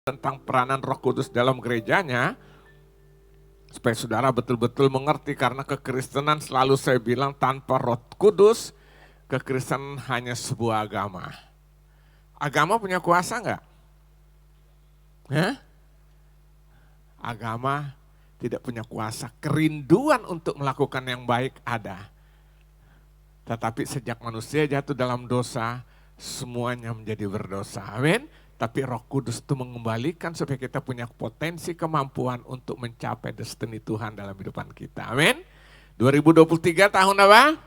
tentang peranan Roh Kudus dalam gerejanya, supaya saudara betul-betul mengerti, karena kekristenan selalu saya bilang tanpa Roh Kudus, kekristenan hanya sebuah agama. Agama punya kuasa enggak? Agama tidak punya kuasa, kerinduan untuk melakukan yang baik ada. Tetapi sejak manusia jatuh dalam dosa, semuanya menjadi berdosa. Amin. Tapi Roh Kudus itu mengembalikan supaya kita punya potensi kemampuan untuk mencapai destiny Tuhan dalam kehidupan kita. Amin. 2023 tahun apa?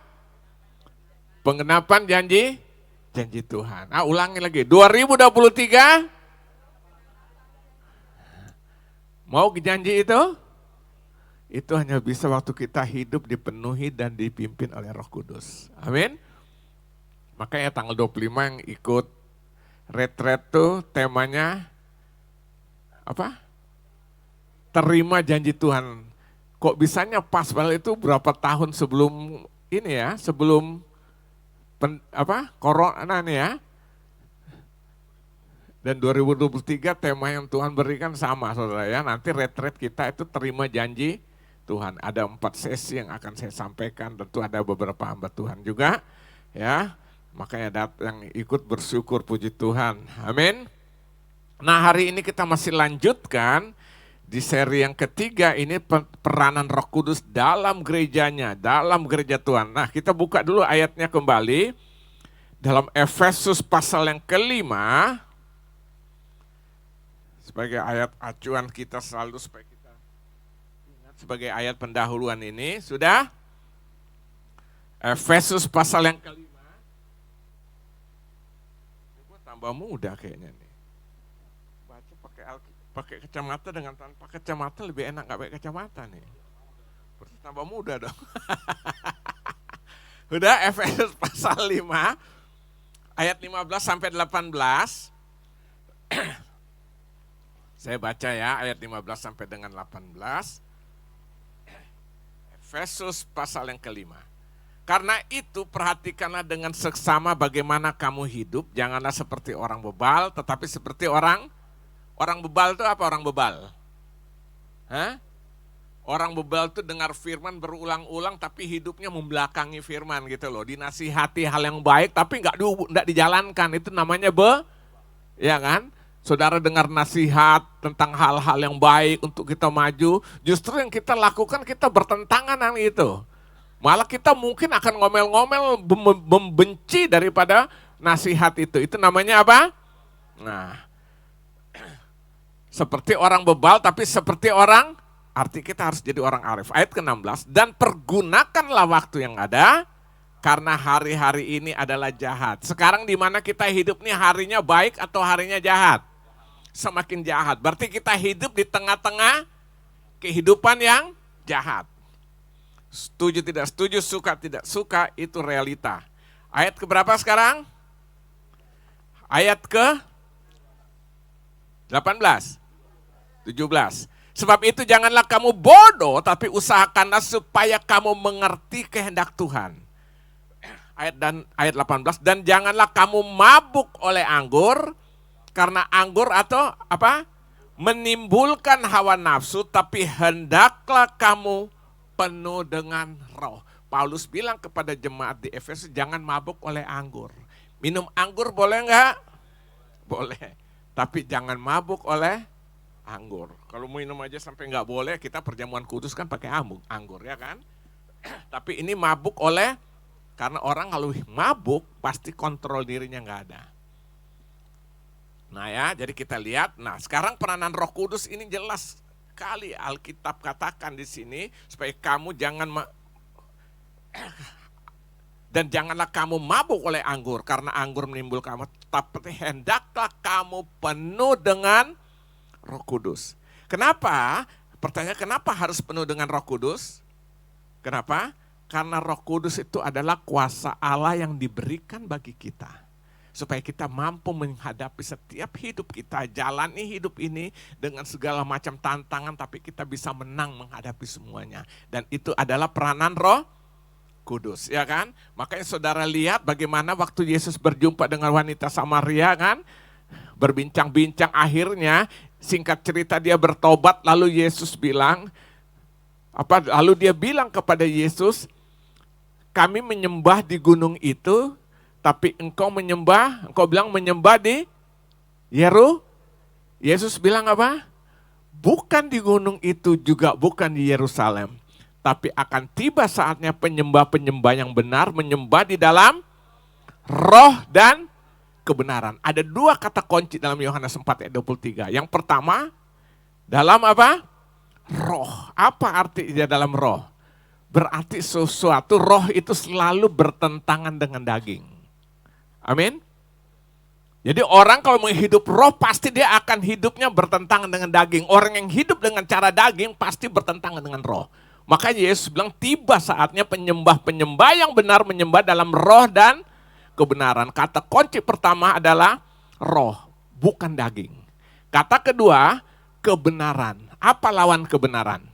Penggenapan janji Tuhan. Ulangi lagi. 2023 mau janji itu? Itu hanya bisa waktu kita hidup dipenuhi dan dipimpin oleh Roh Kudus. Amin. Makanya tanggal 25 yang ikut retret tuh temanya apa? Terima janji Tuhan. Kok bisanya pas, padahal itu berapa tahun sebelum ini ya, sebelum corona nih ya. Dan 2023 tema yang Tuhan berikan sama saudara ya, nanti retret kita itu terima janji Tuhan. Ada 4 sesi yang akan saya sampaikan, tentu ada beberapa hamba Tuhan juga ya. Makanya yang ikut bersyukur, puji Tuhan. Amin. Nah, hari ini kita masih lanjutkan di seri yang ketiga ini, peranan Roh Kudus dalam gerejanya, dalam gereja Tuhan. Nah, kita buka dulu ayatnya kembali dalam Efesus pasal yang kelima, sebagai ayat acuan kita selalu, supaya kita ingat sebagai ayat pendahuluan ini. Sudah? Efesus pasal yang kelima. Tambah mudah kayaknya nih. Baca pakai kacamata dengan tanpa kacamata lebih enak, nggak pakai kacamata nih. Berarti tambah mudah dong. Udah, Efesus pasal 5 ayat 15 sampai 18. Saya baca ya, ayat 15 sampai dengan 18. Efesus pasal yang kelima. Karena itu perhatikanlah dengan seksama bagaimana kamu hidup, janganlah seperti orang bebal, tetapi seperti orang bebal itu apa orang bebal? Orang bebal itu dengar firman berulang-ulang tapi hidupnya membelakangi firman gitu loh. Dinasihati hal yang baik tapi nggak dijalankan, itu namanya ya kan? Saudara dengar nasihat tentang hal-hal yang baik untuk kita maju, justru yang kita lakukan kita bertentangan dengan itu. Malah kita mungkin akan ngomel-ngomel, membenci daripada nasihat itu. Itu namanya apa? Nah, seperti orang bebal tapi seperti orang, arti kita harus jadi orang arif. Ayat ke-16, dan pergunakanlah waktu yang ada, karena hari-hari ini adalah jahat. Sekarang di mana kita hidup nih, harinya baik atau harinya jahat? Semakin jahat. Berarti kita hidup di tengah-tengah kehidupan yang jahat. Setuju tidak setuju, suka tidak suka, itu realita. Ayat keberapa sekarang? Ayat ke 18, 17. Sebab itu janganlah kamu bodoh, tapi usahakanlah supaya kamu mengerti kehendak Tuhan. Ayat 18, dan janganlah kamu mabuk oleh anggur, karena anggur atau apa? Menimbulkan hawa nafsu, tapi hendaklah kamu penuh dengan roh. Paulus bilang kepada jemaat di Efesus, jangan mabuk oleh anggur. Minum anggur boleh enggak? Boleh. Tapi jangan mabuk oleh anggur. Kalau minum aja sampai enggak boleh, kita perjamuan kudus kan pakai anggur ya kan? Tapi ini mabuk oleh, karena orang kalau mabuk pasti kontrol dirinya enggak ada. Nah ya, jadi kita lihat. Nah, sekarang peranan Roh Kudus ini jelas kali Alkitab katakan di sini, supaya kamu dan janganlah kamu mabuk oleh anggur, karena anggur menimbulkan, tapi hendaklah kamu penuh dengan Roh Kudus. Kenapa? Pertanyaan, kenapa harus penuh dengan Roh Kudus? Kenapa? Karena Roh Kudus itu adalah kuasa Allah yang diberikan bagi kita, supaya kita mampu menghadapi setiap hidup kita, jalani hidup ini dengan segala macam tantangan, tapi kita bisa menang menghadapi semuanya. Dan itu adalah peranan Roh Kudus, ya kan? Makanya saudara lihat bagaimana waktu Yesus berjumpa dengan wanita Samaria kan, berbincang-bincang, akhirnya Singkat cerita dia bertobat, lalu Yesus bilang, lalu dia bilang kepada Yesus, kami menyembah di gunung itu, tapi engkau bilang menyembah di Yesus bilang apa? Bukan di gunung itu, juga bukan di Yerusalem. Tapi akan tiba saatnya penyembah-penyembah yang benar menyembah di dalam roh dan kebenaran. Ada dua kata kunci dalam Yohanes 4 ayat 23. Yang pertama, dalam apa? Roh. Apa arti dia dalam roh? Berarti sesuatu, roh itu selalu bertentangan dengan daging. Amin. Jadi orang kalau mau hidup roh pasti dia akan hidupnya bertentangan dengan daging. Orang yang hidup dengan cara daging pasti bertentangan dengan roh. Makanya Yesus bilang tiba saatnya penyembah-penyembah yang benar menyembah dalam roh dan kebenaran. Kata kunci pertama adalah roh, bukan daging. Kata kedua, kebenaran. Apa lawan kebenaran?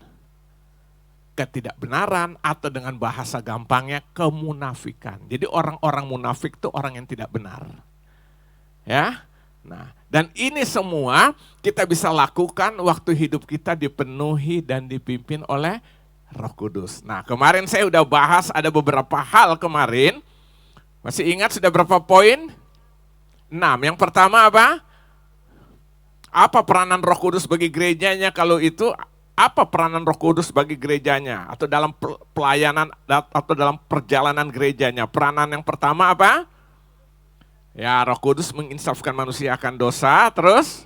Ketidakbenaran atau dengan bahasa gampangnya kemunafikan. Jadi orang-orang munafik itu orang yang tidak benar. Ya. Nah, dan ini semua kita bisa lakukan waktu hidup kita dipenuhi dan dipimpin oleh Roh Kudus. Nah, kemarin saya udah bahas ada beberapa hal kemarin. Masih ingat sudah berapa poin? 6. Yang pertama apa? Apa peranan Roh Kudus bagi gerejanya? Kalau itu apa peranan Roh Kudus bagi gerejanya? Atau dalam pelayanan atau dalam perjalanan gerejanya? Peranan yang pertama apa? Ya, Roh Kudus menginsafkan manusia akan dosa. Terus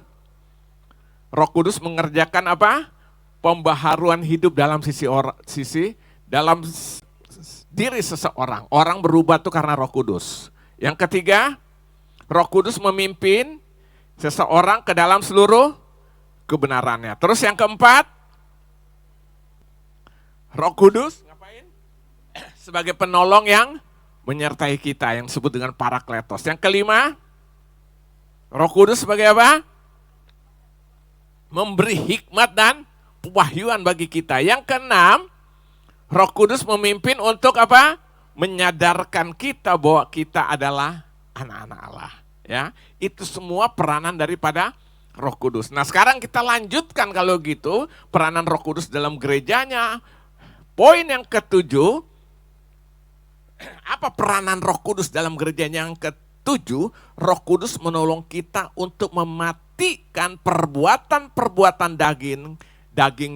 Roh Kudus mengerjakan apa? Pembaharuan hidup dalam dalam diri seseorang. Orang berubah itu karena Roh Kudus. Yang ketiga, Roh Kudus memimpin seseorang ke dalam seluruh kebenarannya. Terus yang keempat, Roh Kudus ngapain? Sebagai penolong yang menyertai kita, yang disebut dengan Parakletos. Yang kelima, Roh Kudus sebagai apa? Memberi hikmat dan pewahyuan bagi kita. Yang keenam, Roh Kudus memimpin untuk apa? Menyadarkan kita bahwa kita adalah anak-anak Allah. Ya, itu semua peranan daripada Roh Kudus. Nah, sekarang kita lanjutkan kalau gitu peranan Roh Kudus dalam gerejanya. Poin yang ketujuh, apa peranan Roh Kudus dalam gerejanya yang ketujuh? Roh Kudus menolong kita untuk mematikan perbuatan-perbuatan daging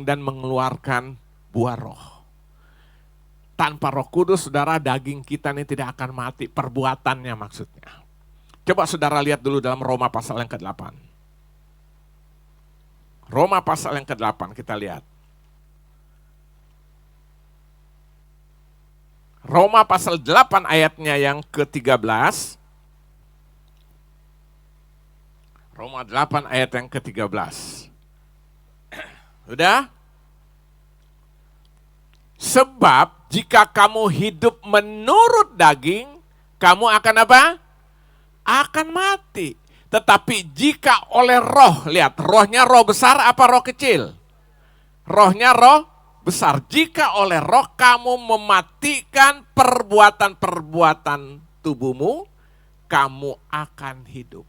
dan mengeluarkan buah roh. Tanpa Roh Kudus, saudara, daging kita ini tidak akan mati, perbuatannya maksudnya. Coba saudara lihat dulu dalam Roma pasal yang ke-8. Roma pasal yang ke-8 kita lihat. Roma pasal 8 ayatnya yang ke-13. Roma 8 ayat yang ke-13. Sudah? Sebab jika kamu hidup menurut daging, kamu akan apa? Akan mati. Tetapi jika oleh roh, lihat rohnya roh besar apa roh kecil? Rohnya roh besar. Jika oleh roh kamu mematikan perbuatan-perbuatan tubuhmu, kamu akan hidup.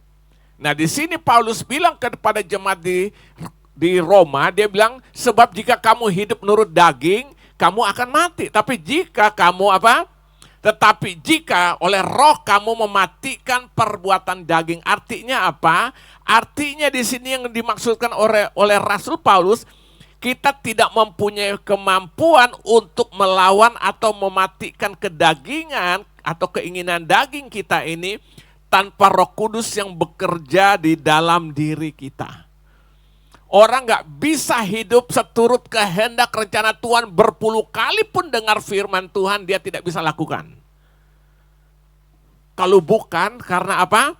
Nah, di sini Paulus bilang kepada jemaat di Roma, dia bilang sebab jika kamu hidup menurut daging, kamu akan mati. Tapi jika kamu apa? Tetapi jika oleh roh kamu mematikan perbuatan daging, artinya apa? Artinya di sini yang dimaksudkan oleh Rasul Paulus, kita tidak mempunyai kemampuan untuk melawan atau mematikan kedagingan atau keinginan daging kita ini tanpa Roh Kudus yang bekerja di dalam diri kita. Orang gak bisa hidup seturut kehendak rencana Tuhan, berpuluh kali pun dengar firman Tuhan dia tidak bisa lakukan. Kalau bukan karena apa?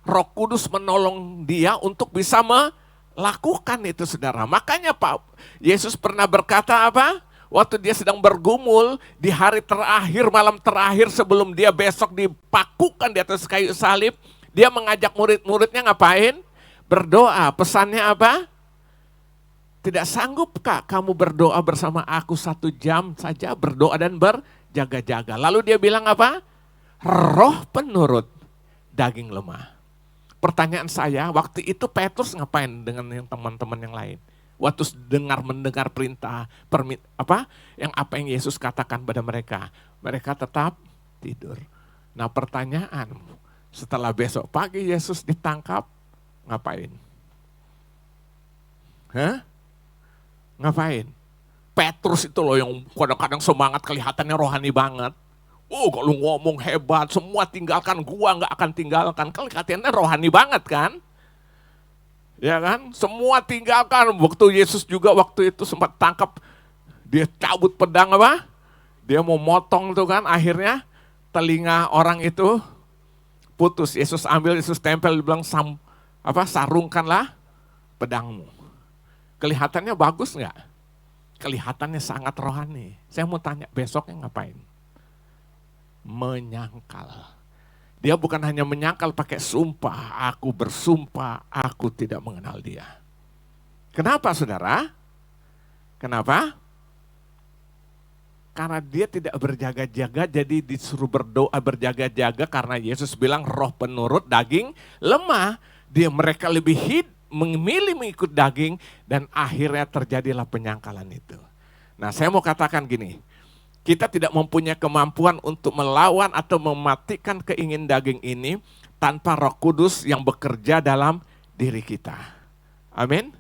Roh Kudus menolong dia untuk bisa melakukan itu, saudara. Makanya Pak Yesus pernah berkata apa? Waktu dia sedang bergumul di hari terakhir, malam terakhir sebelum dia besok dipakukan di atas kayu salib, dia mengajak murid-muridnya ngapain? Berdoa. Pesannya apa? Tidak sanggupkah kamu berdoa bersama aku 1 jam saja, berdoa dan berjaga-jaga. Lalu dia bilang apa? Roh penurut, daging lemah. Pertanyaan saya, waktu itu Petrus ngapain dengan yang teman-teman yang lain? Waktu mendengar perintah, apa yang Yesus katakan pada mereka. Mereka tetap tidur. Nah pertanyaan, setelah besok pagi Yesus ditangkap, ngapain? Ngapain? Petrus itu loh yang kadang-kadang semangat, kelihatannya rohani banget. Oh kalau ngomong hebat, semua tinggalkan, gua nggak akan tinggalkan. Kelihatannya rohani banget kan? Ya kan? Semua tinggalkan. Waktu Yesus juga waktu itu sempat tangkap, dia cabut pedang apa? Dia mau motong tuh kan, akhirnya telinga orang itu putus. Yesus ambil, Yesus tempel, dia bilang sarungkanlah pedangmu. Kelihatannya bagus nggak? Kelihatannya sangat rohani. Saya mau tanya, besoknya ngapain? Menyangkal. Dia bukan hanya menyangkal pakai sumpah, aku bersumpah, aku tidak mengenal dia. Kenapa saudara? Kenapa? Karena dia tidak berjaga-jaga, jadi disuruh berdoa berjaga-jaga karena Yesus bilang roh penurut, daging lemah. Mereka lebih memilih mengikut daging dan akhirnya terjadilah penyangkalan itu. Nah saya mau katakan gini, kita tidak mempunyai kemampuan untuk melawan atau mematikan keinginan daging ini tanpa Roh Kudus yang bekerja dalam diri kita. Amin.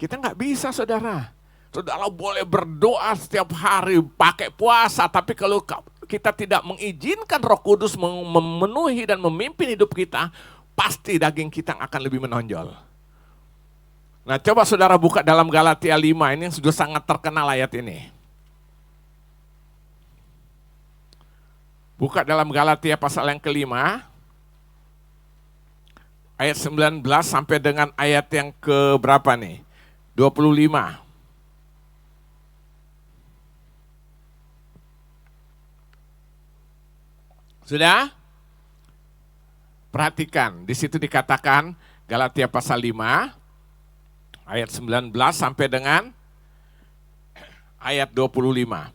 Kita nggak bisa saudara. Saudara boleh berdoa setiap hari, pakai puasa, tapi kalau kita tidak mengizinkan Roh Kudus memenuhi dan memimpin hidup kita, pasti daging kita akan lebih menonjol. Nah coba saudara buka dalam Galatia 5, ini sudah sangat terkenal ayat ini. Buka dalam Galatia pasal yang kelima, ayat 19 sampai dengan ayat yang ke berapa nih? 25. Sudah? Perhatikan, di situ dikatakan Galatia pasal 5, ayat 19 sampai dengan ayat 25.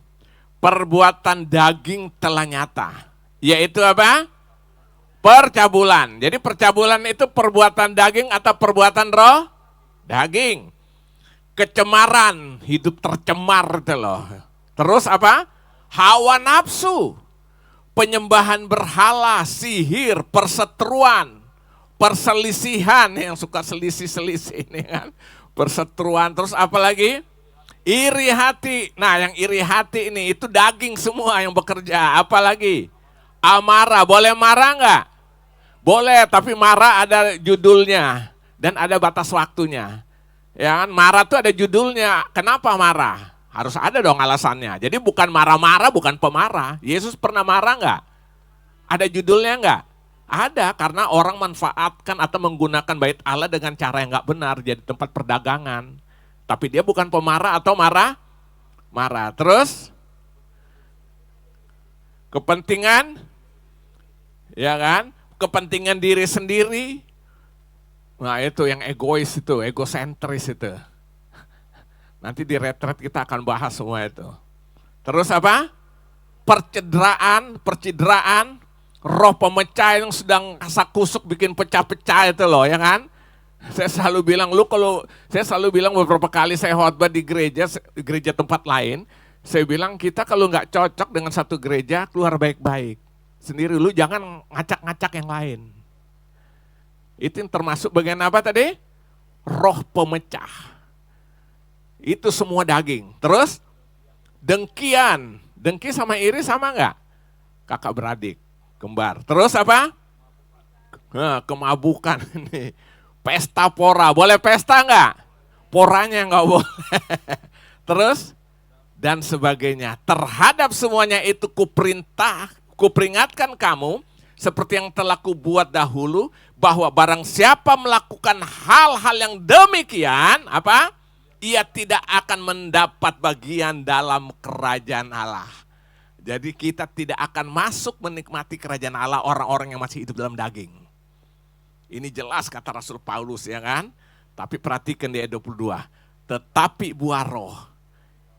Perbuatan daging telah nyata, yaitu apa? Percabulan. Jadi percabulan itu perbuatan daging atau perbuatan roh? Daging. Kecemaran, hidup tercemar itu loh. Terus apa? Hawa nafsu, penyembahan berhala, sihir, perseteruan, perselisihan, yang suka selisih-selisih ini kan. Perseteruan, terus apa lagi? Iri hati. Nah yang iri hati ini itu daging semua yang bekerja. Apalagi? Amarah. Boleh marah enggak? Boleh, tapi marah ada judulnya dan ada batas waktunya. Ya kan? Marah tuh ada judulnya. Kenapa marah? Harus ada dong alasannya. Jadi bukan marah-marah, bukan pemarah. Yesus pernah marah enggak? Ada judulnya enggak? Ada, karena orang manfaatkan atau menggunakan bait Allah dengan cara yang enggak benar jadi tempat perdagangan. Tapi dia bukan pemarah atau marah. Terus kepentingan, ya kan? Kepentingan diri sendiri. Nah itu yang egois itu, egosentris itu. Nanti di retret kita akan bahas semua itu. Terus apa? Percideraan, roh pemecah yang sedang kasak kusuk bikin pecah-pecah itu loh, ya kan? Saya selalu bilang, beberapa kali saya khotbah di gereja tempat lain, saya bilang kita kalau nggak cocok dengan satu gereja, keluar baik-baik. Sendiri lu jangan ngacak-ngacak yang lain. Itu yang termasuk bagian apa tadi? Roh pemecah. Itu semua daging. Terus dengkian, dengki sama iri sama nggak? Kakak beradik, kembar. Terus apa? Kemabukan nih. Pesta pora, boleh pesta enggak? Poranya enggak boleh. Terus, dan sebagainya. Terhadap semuanya itu kuperingatkan kamu, seperti yang telah kubuat dahulu, bahwa barang siapa melakukan hal-hal yang demikian, apa? Ia tidak akan mendapat bagian dalam kerajaan Allah. Jadi kita tidak akan masuk menikmati kerajaan Allah orang-orang yang masih hidup dalam daging. Ini jelas kata Rasul Paulus, ya kan? Tapi perhatikan di ayat 22. Tetapi buah roh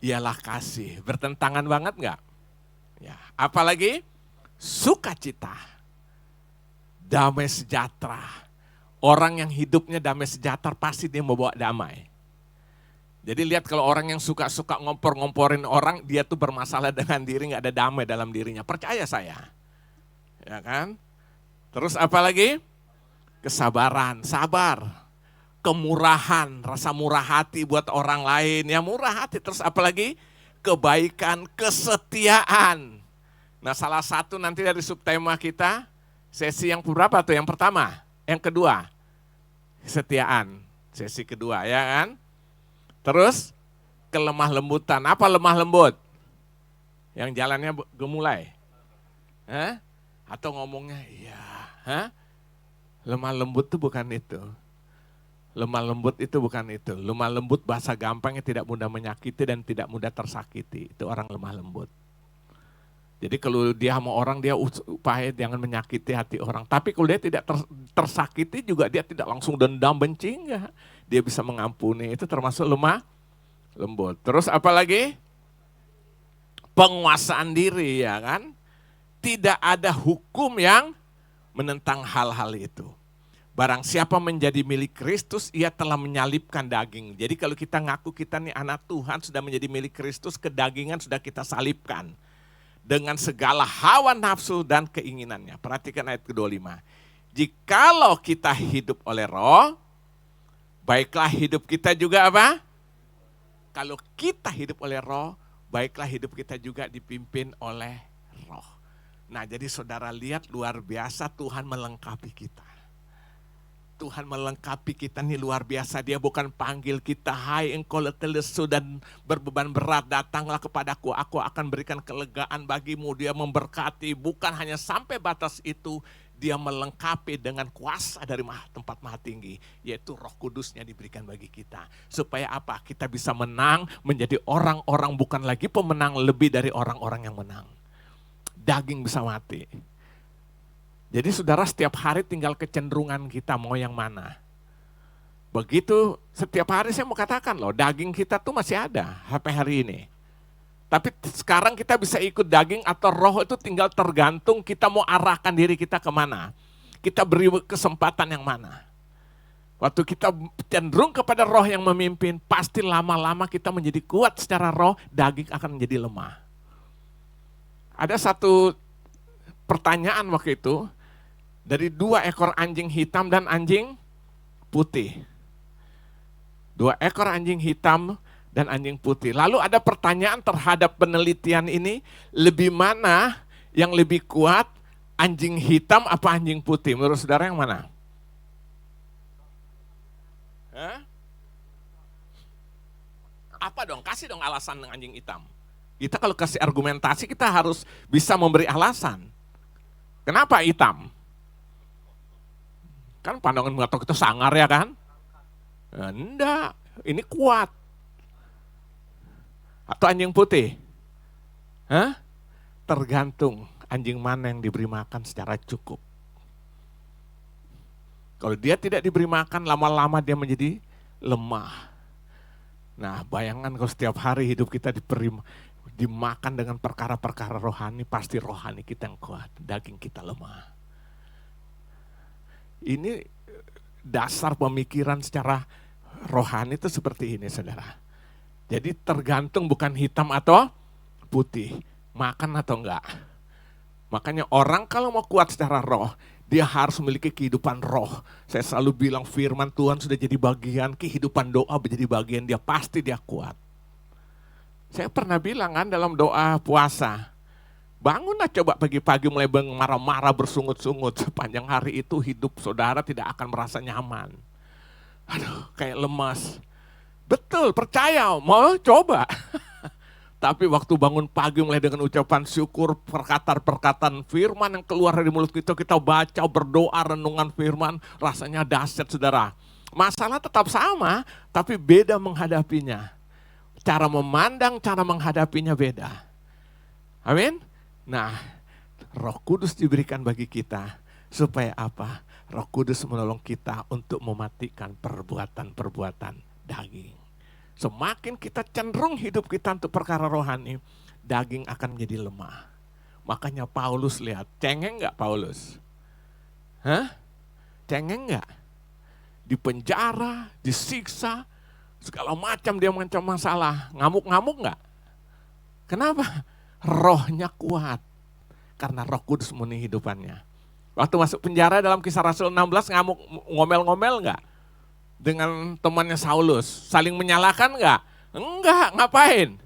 ialah kasih. Bertentangan banget enggak? Ya, apalagi sukacita, damai sejahtera, Orang yang hidupnya damai sejahtera pasti dia membawa damai. Jadi lihat kalau orang yang suka-suka ngompor-ngomporin orang, dia tuh bermasalah dengan diri, nggak ada damai dalam dirinya. Percaya saya. Ya kan? Terus apa lagi? Kesabaran, sabar. Kemurahan, rasa murah hati buat orang lain. Ya murah hati. Terus apa lagi? Kebaikan, kesetiaan. Nah salah satu nanti dari subtema kita, sesi yang berapa tuh? Yang pertama, yang kedua, kesetiaan. Sesi kedua ya kan? Terus kelemah lembutan. Apa lemah lembut? Yang jalannya gemulai. Hah? Atau ngomongnya, iya. Hah? Lemah lembut itu bukan itu. Lemah lembut itu bukan itu. Lemah lembut bahasa gampangnya tidak mudah menyakiti dan tidak mudah tersakiti. Itu orang lemah lembut. Jadi kalau dia sama orang, dia upaya jangan menyakiti hati orang. Tapi kalau dia tidak tersakiti juga, dia tidak langsung dendam benci, enggak. Dia bisa mengampuni, itu termasuk lemah lembut. Terus apa lagi? Penguasaan diri ya kan. Tidak ada hukum yang menentang hal-hal itu. Barang siapa menjadi milik Kristus, ia telah menyalibkan daging. Jadi kalau kita ngaku kita nih anak Tuhan, sudah menjadi milik Kristus, kedagingan sudah kita salibkan. Dengan segala hawa nafsu dan keinginannya. Perhatikan ayat ke-25. Jikalau kita hidup oleh roh, baiklah hidup kita juga apa? Kalau kita hidup oleh roh, baiklah hidup kita juga dipimpin oleh roh. Nah jadi saudara lihat luar biasa Tuhan melengkapi kita. Tuhan melengkapi kita nih luar biasa. Dia bukan panggil kita, hai engkau letih lesu dan berbeban berat, datanglah kepadaku, aku akan berikan kelegaan bagimu. Dia memberkati, bukan hanya sampai batas itu, dia melengkapi dengan kuasa dari tempat maha tinggi, yaitu Roh Kudusnya diberikan bagi kita. Supaya apa? Kita bisa menang, menjadi orang-orang bukan lagi pemenang, lebih dari orang-orang yang menang. Daging bisa mati. Jadi saudara setiap hari tinggal kecenderungan kita mau yang mana. Begitu setiap hari saya mau katakan loh, daging kita tuh masih ada sampai hari ini. Tapi sekarang kita bisa ikut daging atau roh, itu tinggal tergantung kita mau arahkan diri kita kemana. Kita beri kesempatan yang mana. Waktu kita cenderung kepada roh yang memimpin, pasti lama-lama kita menjadi kuat secara roh, daging akan menjadi lemah. Ada satu pertanyaan waktu itu, dari 2 ekor anjing hitam dan anjing putih. 2 ekor anjing hitam dan anjing putih. Lalu ada pertanyaan terhadap penelitian ini, lebih mana yang lebih kuat, anjing hitam apa anjing putih? Menurut saudara yang mana? Hah? Apa dong? Kasih dong alasan anjing hitam. Kita kalau kasih argumentasi kita harus bisa memberi alasan. Kenapa hitam? Kan pandangan mata kita sangar ya kan? Enggak, ini kuat. Atau anjing putih? Hah? Tergantung anjing mana yang diberi makan secara cukup. Kalau dia tidak diberi makan, lama-lama dia menjadi lemah. Nah bayangkan kalau setiap hari hidup kita dimakan dengan perkara-perkara rohani, pasti rohani kita yang kuat, daging kita lemah. Ini dasar pemikiran secara rohani itu seperti ini saudara. Jadi tergantung bukan hitam atau putih, makan atau enggak. Makanya orang kalau mau kuat secara roh, dia harus memiliki kehidupan roh. Saya selalu bilang firman Tuhan sudah jadi bagian, kehidupan doa menjadi bagian dia, pasti dia kuat. Saya pernah bilang kan dalam doa puasa, bangunlah coba pagi-pagi mulai marah-marah bersungut-sungut. Sepanjang hari itu hidup saudara tidak akan merasa nyaman. Aduh kayak lemas. Betul, percaya, mau coba. Tapi waktu bangun pagi mulai dengan ucapan syukur, perkataan-perkataan firman yang keluar dari mulut kita baca, berdoa, renungan firman, rasanya dahsyat saudara. Masalah tetap sama, tapi beda menghadapinya. Cara memandang, cara menghadapinya beda. Amin. Nah, Roh Kudus diberikan bagi kita supaya apa? Roh Kudus menolong kita untuk mematikan perbuatan-perbuatan daging. Semakin kita cenderung hidup kita untuk perkara rohani, daging akan menjadi lemah. Makanya Paulus lihat, cengeng enggak Paulus? Hah? Cengeng enggak? dipenjara, disiksa, segala macam dia mengancam masalah. Ngamuk-ngamuk enggak? Kenapa? Rohnya kuat. Karena Roh Kudus memenuhi hidupannya. Waktu masuk penjara dalam Kisah Rasul 16 ngamuk, ngomel-ngomel enggak? Dengan temannya Saulus, saling menyalahkan enggak? Enggak, ngapain?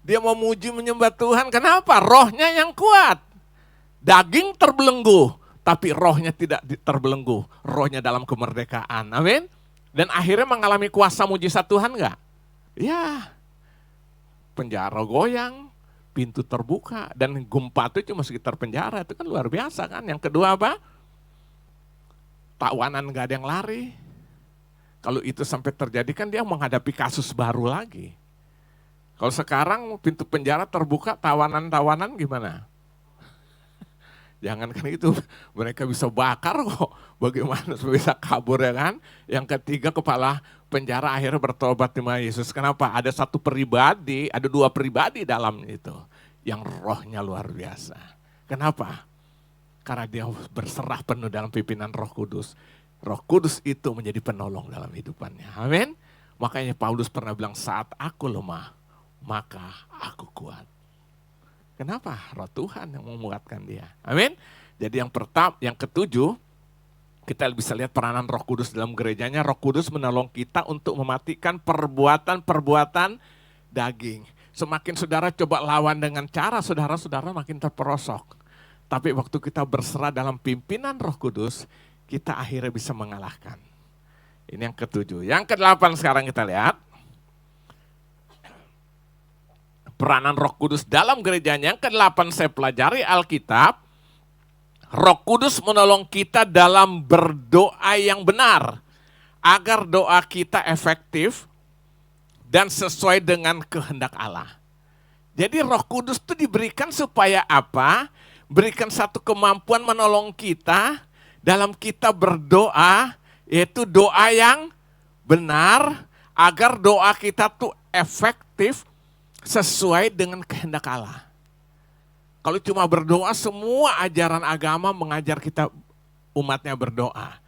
Dia mau muji menyembah Tuhan, kenapa? Rohnya yang kuat. Daging terbelenggu, tapi rohnya tidak terbelenggu. Rohnya dalam kemerdekaan, amin. Dan akhirnya mengalami kuasa mujizat Tuhan enggak? Ya, penjara goyang, pintu terbuka, dan gempa itu cuma sekitar penjara, itu kan luar biasa kan. Yang kedua apa? Tawanan gak ada yang lari. Kalau itu sampai terjadi kan dia menghadapi kasus baru lagi. Kalau sekarang pintu penjara terbuka, tawanan-tawanan gimana? Jangan kan itu, mereka bisa bakar kok. Bagaimana bisa kabur ya kan? Yang ketiga, kepala penjara akhirnya bertobat sama Yesus. Kenapa? Ada satu pribadi, ada dua pribadi dalam itu. Yang rohnya luar biasa. Kenapa? Karena dia berserah penuh dalam pimpinan Roh Kudus. Roh Kudus itu menjadi penolong dalam hidupannya. Amin. Makanya Paulus pernah bilang, saat aku lemah, maka aku kuat. Kenapa? Roh Tuhan yang menguatkan dia. Amin. Jadi yang pertama, yang ketujuh, kita bisa lihat peranan Roh Kudus dalam gerejanya. Roh Kudus menolong kita untuk mematikan perbuatan-perbuatan daging. Semakin saudara coba lawan dengan cara, saudara-saudara makin terperosok. Tapi waktu kita berserah dalam pimpinan Roh Kudus, kita akhirnya bisa mengalahkan. Ini yang ketujuh. Yang kedelapan sekarang kita lihat. Peranan Roh Kudus dalam gerejanya. Yang kedelapan saya pelajari Alkitab. Roh Kudus menolong kita dalam berdoa yang benar. Agar doa kita efektif dan sesuai dengan kehendak Allah. Jadi Roh Kudus itu diberikan supaya apa? Berikan satu kemampuan menolong kita dalam kita berdoa, yaitu doa yang benar, agar doa kita tuh efektif sesuai dengan kehendak Allah. Kalau cuma berdoa, semua ajaran agama mengajar kita umatnya berdoa.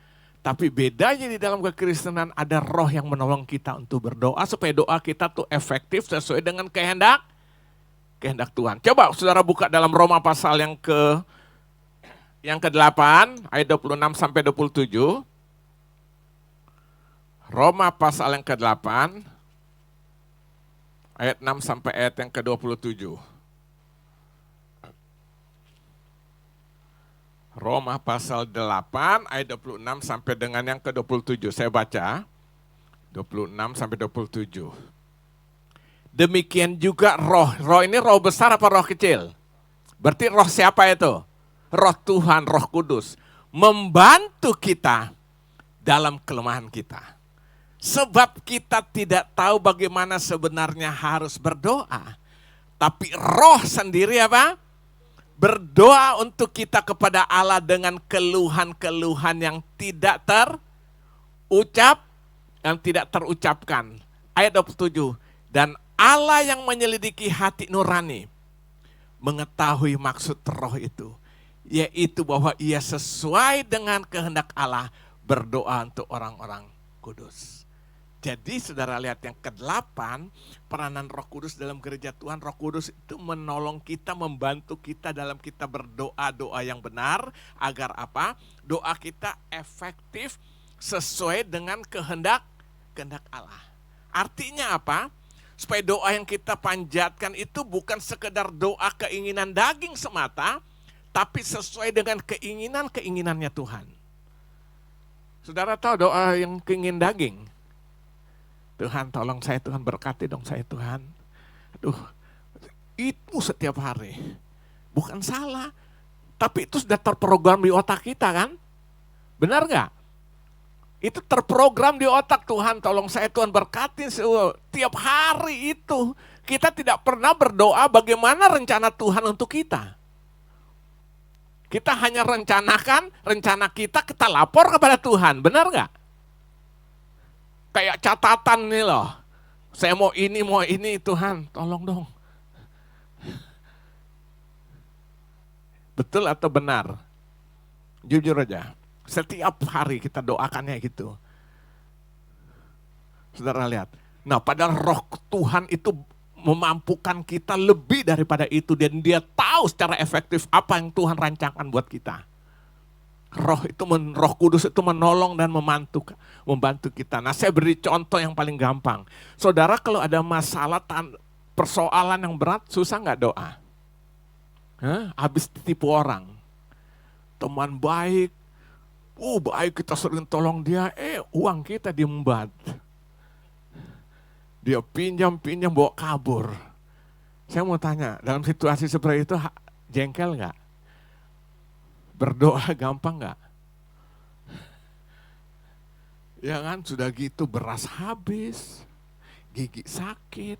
Tapi bedanya di dalam kekristenan ada roh yang menolong kita untuk berdoa supaya doa kita tuh efektif sesuai dengan kehendak Tuhan. Coba saudara buka dalam Roma pasal yang ke-8 ayat 26 sampai 27. Roma pasal yang ke-8 ayat 6 sampai ayat yang ke-27. Roma pasal 8 ayat 26 sampai dengan yang ke-27. Saya baca 26 sampai 27. Demikian juga roh. Roh ini roh besar apa roh kecil? Berarti roh siapa itu? Roh Tuhan, Roh Kudus. Membantu kita dalam kelemahan kita. Sebab kita tidak tahu bagaimana sebenarnya harus berdoa. Tapi roh sendiri apa? Berdoa untuk kita kepada Allah dengan keluhan-keluhan yang tidak terucapkan. Ayat 27. Dan Allah yang menyelidiki hati nurani mengetahui maksud roh itu, yaitu bahwa ia sesuai dengan kehendak Allah berdoa untuk orang-orang kudus. Jadi saudara lihat yang ke-8, peranan Roh Kudus dalam gereja Tuhan. Roh Kudus itu menolong kita, membantu kita dalam kita berdoa-doa yang benar. Agar apa? Doa kita efektif sesuai dengan kehendak Allah. Artinya apa? Supaya doa yang kita panjatkan itu bukan sekedar doa keinginan daging semata, tapi sesuai dengan keinginannya Tuhan. Saudara tahu doa yang keinginan daging? Tuhan tolong saya, Tuhan berkati dong saya Tuhan. Aduh, itu setiap hari. Bukan salah, tapi itu sudah terprogram di otak kita kan? Benar gak? Itu terprogram di otak, Tuhan tolong saya, Tuhan berkati. Tiap hari itu kita tidak pernah berdoa bagaimana rencana Tuhan untuk kita. Kita hanya rencanakan rencana kita lapor kepada Tuhan, benar gak? Kayak catatan nih loh, saya mau ini Tuhan tolong dong. Betul atau benar? Jujur aja. Setiap hari kita doakannya gitu. Saudara lihat. Nah, padahal roh Tuhan itu memampukan kita lebih daripada itu. Dan dia tahu secara efektif apa yang Tuhan rancangkan buat kita. Roh Kudus itu menolong dan membantu kita. Nah, saya beri contoh yang paling gampang. Saudara kalau ada masalah, persoalan yang berat, susah nggak doa? Habis ditipu orang. Teman baik, baik kita sering tolong dia, uang kita diembat. Dia pinjam bawa kabur. Saya mau tanya, dalam situasi seperti itu jengkel nggak? Berdoa gampang nggak? Ya kan, sudah gitu beras habis, gigi sakit,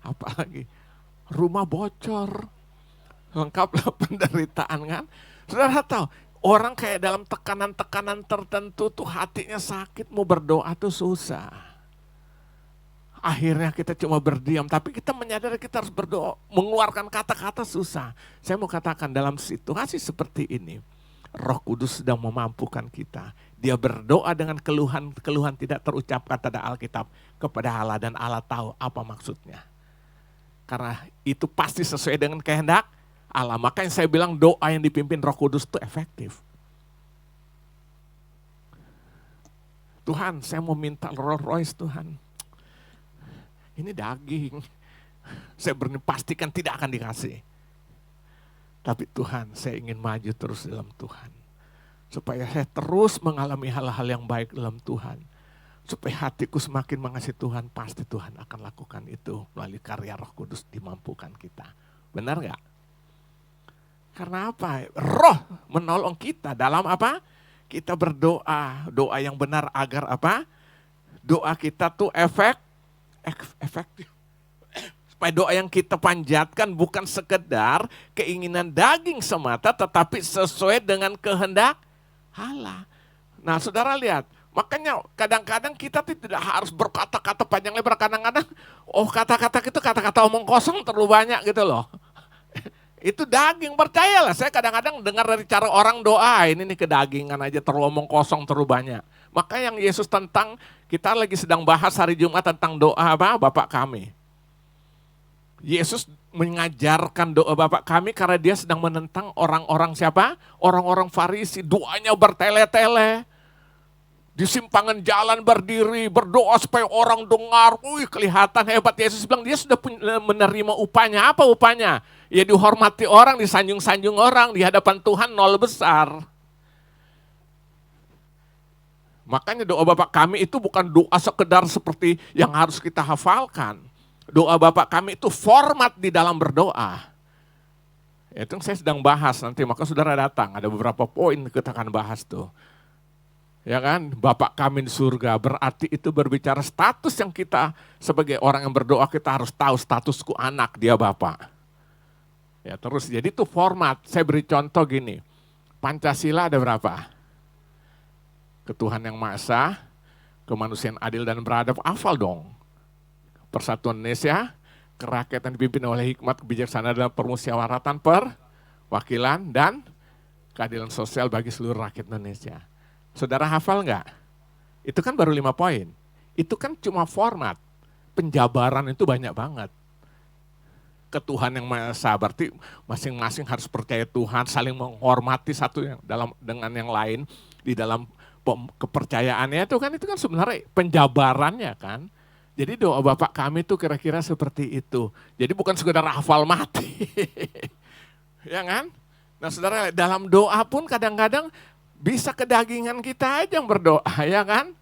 apalagi rumah bocor, lengkaplah penderitaan kan. Saudara tahu, orang kayak dalam tekanan-tekanan tertentu tuh hatinya sakit, mau berdoa tuh susah. Akhirnya kita cuma berdiam, tapi kita menyadari kita harus berdoa, mengeluarkan kata-kata susah. Saya mau katakan dalam situasi seperti ini, Roh Kudus sedang memampukan kita. Dia berdoa dengan keluhan tidak terucapkan pada Alkitab kepada Allah, dan Allah tahu apa maksudnya. Karena itu pasti sesuai dengan kehendak Allah. Makanya saya bilang doa yang dipimpin Roh Kudus itu efektif. Tuhan, saya mau minta Rolls Royce Tuhan. Ini daging, saya pastikan tidak akan dikasih. Tapi Tuhan, saya ingin maju terus dalam Tuhan. Supaya saya terus mengalami hal-hal yang baik dalam Tuhan. Supaya hatiku semakin mengasihi Tuhan, pasti Tuhan akan lakukan itu melalui karya Roh Kudus dimampukan kita. Benar gak? Karena apa? Roh menolong kita dalam apa? Kita berdoa, doa yang benar agar apa? Doa kita tuh efektif. Supaya doa yang kita panjatkan bukan sekedar keinginan daging semata, tetapi sesuai dengan kehendak Allah. Nah, saudara lihat, makanya kadang-kadang kita tidak harus berkata-kata panjang lebar. Kadang-kadang, kata-kata itu kata-kata omong kosong terlalu banyak gitu loh. Itu daging, percayalah. Saya kadang-kadang dengar dari cara orang doa, ini nih kedagingan aja, terlalu omong kosong terlalu banyak. Maka yang Yesus tentang, kita lagi sedang bahas hari Jumat tentang doa apa? Bapak kami. Yesus mengajarkan doa Bapak kami karena dia sedang menentang orang-orang siapa? Orang-orang Farisi, doanya bertele-tele. Di simpangan jalan berdiri, berdoa supaya orang dengar. Kelihatan hebat. Yesus bilang dia sudah menerima upahnya. Apa upahnya? Ya dihormati orang, disanjung-sanjung orang, di hadapan Tuhan nol besar. Makanya doa Bapak kami itu bukan doa sekedar seperti yang harus kita hafalkan. Doa Bapak kami itu format di dalam berdoa. Itu saya sedang bahas nanti, maka saudara datang. Ada beberapa poin kita akan bahas tuh. Ya kan, Bapak kami di surga, berarti itu berbicara status yang kita sebagai orang yang berdoa, kita harus tahu statusku anak, dia Bapak. Ya terus, jadi itu format. Saya beri contoh gini, Pancasila ada berapa? Ketuhan yang Maha Esa, kemanusiaan adil dan beradab, hafal dong. Persatuan Indonesia, kerakyatan dipimpin oleh hikmat, kebijaksanaan dan permusyawaratan, perwakilan dan keadilan sosial bagi seluruh rakyat Indonesia. Saudara hafal nggak? Itu kan baru 5 poin. Itu kan cuma format. Penjabaran itu banyak banget. Ketuhan yang Maha Esa, berarti masing-masing harus percaya Tuhan, saling menghormati satu dengan yang lain di dalam kepercayaannya itu kan sebenarnya penjabarannya kan. Jadi doa Bapak kami itu kira-kira seperti itu. Jadi bukan sekedar hafal mati. Ya kan? Nah saudara, dalam doa pun kadang-kadang bisa kedagingan kita aja yang berdoa, ya kan?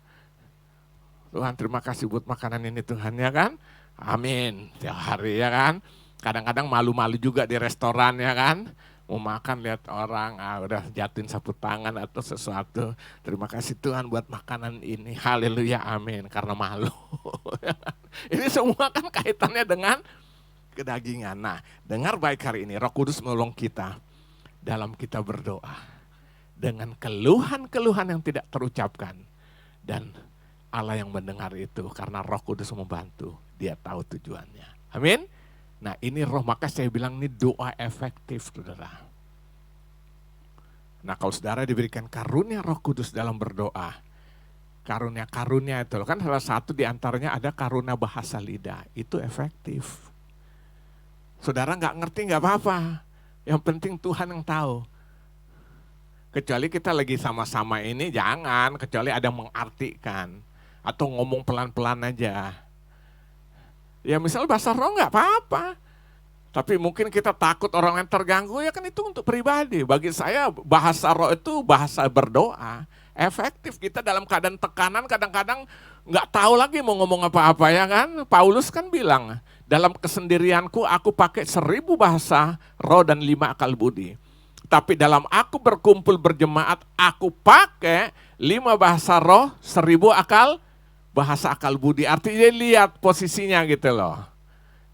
Tuhan terima kasih buat makanan ini Tuhan, ya kan? Amin. Tiap hari, ya kan? Kadang-kadang malu-malu juga di restoran, ya kan? Mau makan lihat orang, udah jatuhin sapu tangan atau sesuatu. Terima kasih Tuhan buat makanan ini. Haleluya, amin. Karena malu. Ini semua kan kaitannya dengan kedagingan. Nah, dengar baik hari ini. Roh Kudus menolong kita dalam kita berdoa. Dengan keluhan-keluhan yang tidak terucapkan. Dan Allah yang mendengar itu karena Roh Kudus membantu. Dia tahu tujuannya. Amin. Nah ini roh, maka saya bilang ini doa efektif saudara. Nah kalau saudara diberikan karunia Roh Kudus dalam berdoa, Karunia-karunia itu kan salah satu di antaranya ada karunia bahasa lidah. Itu efektif. Saudara nggak ngerti nggak apa-apa. Yang penting Tuhan yang tahu. Kecuali kita lagi sama-sama ini jangan. Kecuali ada yang mengartikan. Atau ngomong pelan-pelan aja. Ya misalnya bahasa roh nggak apa-apa. Tapi mungkin kita takut orang yang terganggu, ya kan itu untuk pribadi. Bagi saya bahasa roh itu bahasa berdoa. Efektif, kita dalam keadaan tekanan kadang-kadang nggak tahu lagi mau ngomong apa-apa ya kan. Paulus kan bilang, dalam kesendirianku aku pakai 1000 bahasa roh dan 5 akal budi. Tapi dalam aku berkumpul berjemaat, aku pakai 5 bahasa roh, 1000 bahasa akal budi. Artinya lihat posisinya gitu loh.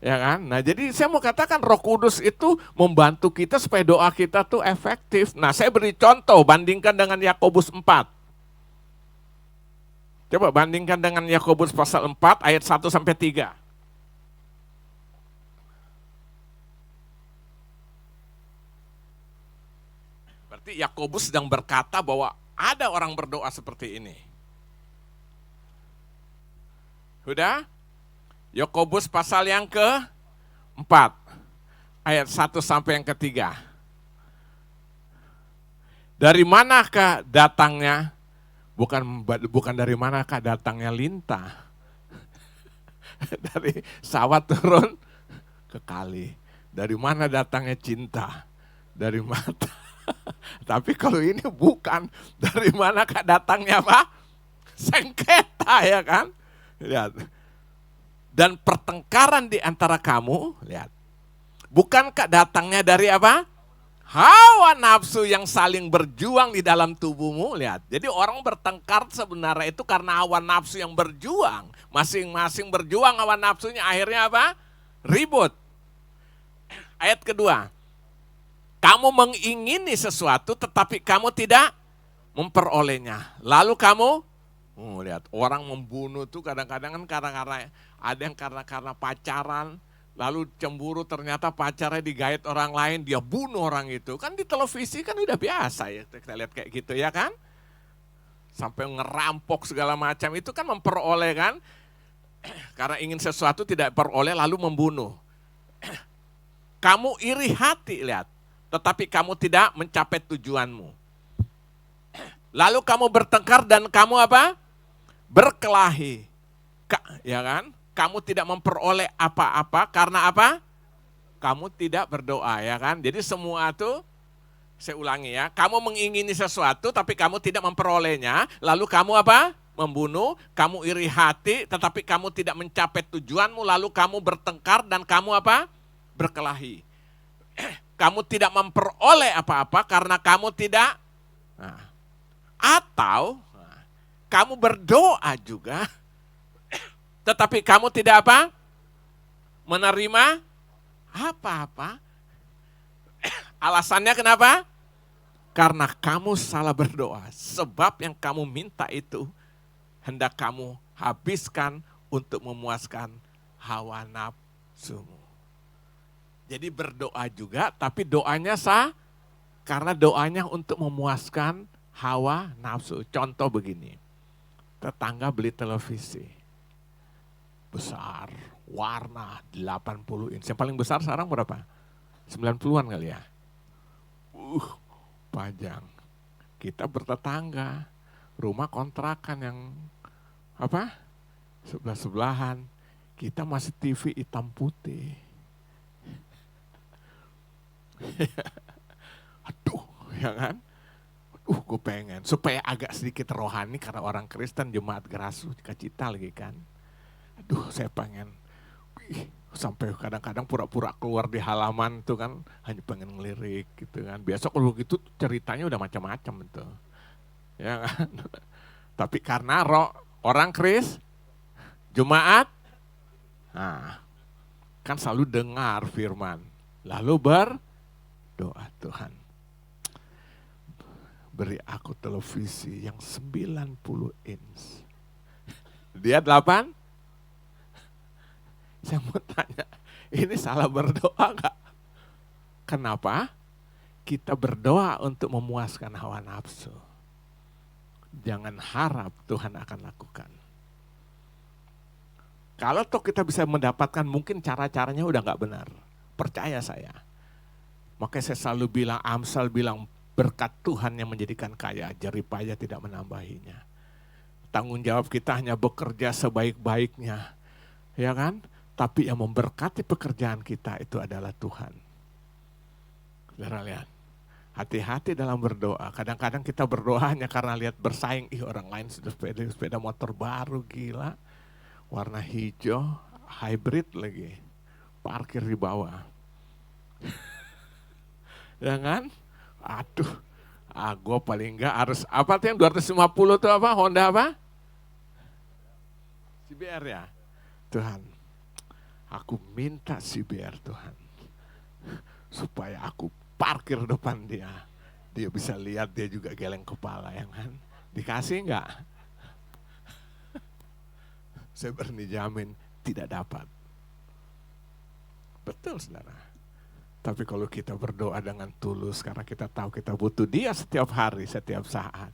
Ya kan? Nah jadi saya mau katakan Roh Kudus itu membantu kita supaya doa kita tuh efektif. Nah saya beri contoh, bandingkan dengan Yakobus 4. Coba bandingkan dengan Yakobus pasal 4 ayat 1 sampai 3. Berarti Yakobus sedang berkata bahwa ada orang berdoa seperti ini. Sudah? Yakobus pasal yang ke-4 ayat 1 sampai yang ke-3. Dari manakah datangnya? Bukan dari manakah datangnya lintah. Dari sawah turun ke kali. Dari mana datangnya cinta? Dari mata. Tapi kalau ini bukan. Dari manakah datangnya apa? Sengketa ya kan? Lihat. Dan pertengkaran di antara kamu, lihat. Bukankah datangnya dari apa? Hawa nafsu yang saling berjuang di dalam tubuhmu, lihat. Jadi orang bertengkar sebenarnya itu karena hawa nafsu yang berjuang. Masing-masing berjuang hawa nafsunya, akhirnya apa? Ribut. Ayat kedua. Kamu mengingini sesuatu tetapi kamu tidak memperolehnya. Lalu kamu, lihat, orang membunuh tuh kadang-kadang kan karena ada yang karena pacaran. Lalu cemburu ternyata pacarnya digait orang lain, dia bunuh orang itu. Kan di televisi kan udah biasa ya, kita lihat kayak gitu ya kan. Sampai ngerampok segala macam, itu kan memperoleh kan. Karena ingin sesuatu tidak peroleh lalu membunuh. Kamu iri hati, lihat. Tetapi kamu tidak mencapai tujuanmu. Lalu kamu bertengkar dan kamu apa? Berkelahi. Ya kan? Kamu tidak memperoleh apa-apa karena apa? Kamu tidak berdoa ya kan. Jadi semua itu, saya ulangi ya. Kamu mengingini sesuatu tapi kamu tidak memperolehnya. Lalu kamu apa? Membunuh, kamu iri hati tetapi kamu tidak mencapai tujuanmu. Lalu kamu bertengkar dan kamu apa? Berkelahi. Kamu tidak memperoleh apa-apa karena kamu tidak. Atau kamu berdoa juga. Tetapi kamu tidak apa? Menerima apa-apa. Alasannya kenapa? Karena kamu salah berdoa. Sebab yang kamu minta itu hendak kamu habiskan untuk memuaskan hawa nafsumu. Jadi berdoa juga, tapi doanya sah. Karena doanya untuk memuaskan hawa nafsu. Contoh begini. Tetangga beli televisi. Besar, warna 80 inch. Yang paling besar sekarang berapa? 90-an kali ya. Panjang. Kita bertetangga, rumah kontrakan yang apa? Sebelah-sebelahan. Kita masih TV hitam putih. Aduh, ya kan? Gue pengen supaya agak sedikit rohani karena orang Kristen jemaat Grasu Cita lagi kan. Aduh, saya pengen, sampai kadang-kadang pura-pura keluar di halaman tuh kan, hanya pengen ngelirik gitu kan. Biasa kalau gitu ceritanya udah macam-macam itu, ya kan. Tapi karena orang jemaat, nah, kan selalu dengar firman, lalu berdoa, Tuhan, beri aku televisi yang 90 inch. Dia 8. Saya mau tanya, ini salah berdoa enggak? Kenapa? Kita berdoa untuk memuaskan hawa nafsu. jangan harap Tuhan akan lakukan. Kalau toh kita bisa mendapatkan, mungkin cara-caranya udah gak benar. Percaya saya. Makanya saya selalu bilang, Amsal bilang, berkat Tuhan yang menjadikan kaya, jeripaya tidak menambahinya. Tanggung jawab kita hanya bekerja sebaik-baiknya, ya kan? Tapi yang memberkati pekerjaan kita itu adalah Tuhan. Saudara lihat, hati-hati dalam berdoa. Kadang-kadang kita berdoa hanya karena lihat bersaing, orang lain sudah sepeda motor baru, gila. Warna hijau, hybrid lagi, parkir di bawah. Ya kan? Aduh, gue paling enggak harus, apa tuh yang 250 tuh apa, Honda apa? CBR ya? Tuhan, aku minta CBR Tuhan. Supaya aku parkir depan dia. Dia bisa lihat, dia juga geleng kepala, ya kan? Dikasih enggak? Saya berani jamin tidak dapat. Betul saudara. Tapi kalau kita berdoa dengan tulus karena kita tahu kita butuh dia setiap hari, setiap saat.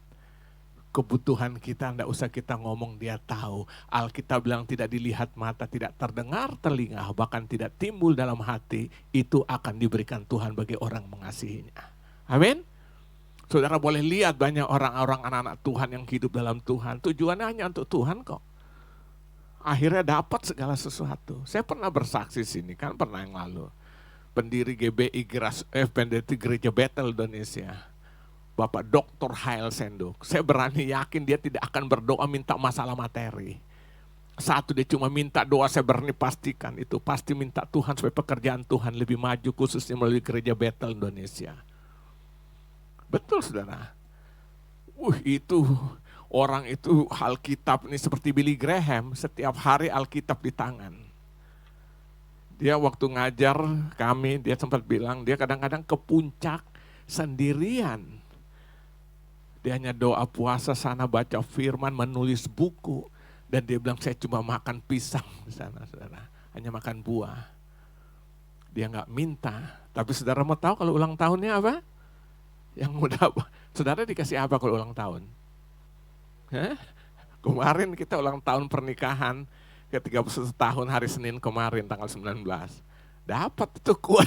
Kebutuhan kita tidak usah kita ngomong, dia tahu. Alkitab bilang tidak dilihat mata, tidak terdengar telinga, bahkan tidak timbul dalam hati. Itu akan diberikan Tuhan bagi orang mengasihinya. Amin. Saudara boleh lihat banyak orang-orang anak-anak Tuhan yang hidup dalam Tuhan. Tujuannya hanya untuk Tuhan kok. Akhirnya dapat segala sesuatu. Saya pernah bersaksi sini kan, pernah yang lalu. Pendiri GBI, pendiri Gereja Bethel Indonesia, Bapak Dr. Hael Senduk. Saya berani yakin dia tidak akan berdoa minta masalah materi. Satu, dia cuma minta doa, saya berani pastikan itu. Pasti minta Tuhan supaya pekerjaan Tuhan lebih maju, khususnya melalui Gereja Bethel Indonesia. Betul saudara. Itu orang itu Alkitab ini seperti Billy Graham, setiap hari Alkitab di tangan. Dia waktu ngajar kami, dia sempat bilang, dia kadang-kadang ke puncak sendirian. Dia hanya doa puasa sana, baca firman, menulis buku. Dan dia bilang, saya cuma makan pisang di sana, saudara. Hanya makan buah. Dia nggak minta. Tapi saudara mau tahu kalau ulang tahunnya apa? Yang muda, saudara dikasih apa kalau ulang tahun? Kemarin kita ulang tahun pernikahan ke 31 tahun hari Senin kemarin tanggal 19. Dapat itu kue.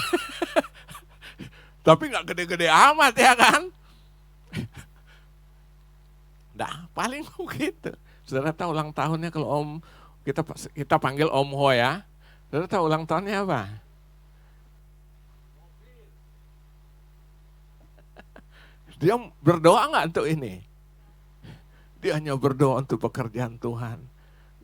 Tapi gak gede-gede amat ya kan. Nah paling begitu. Saudara tahu ulang tahunnya kalau Om, kita panggil Om Ho ya. Saudara tahu ulang tahunnya apa? Dia berdoa gak untuk ini? Dia hanya berdoa untuk pekerjaan Tuhan.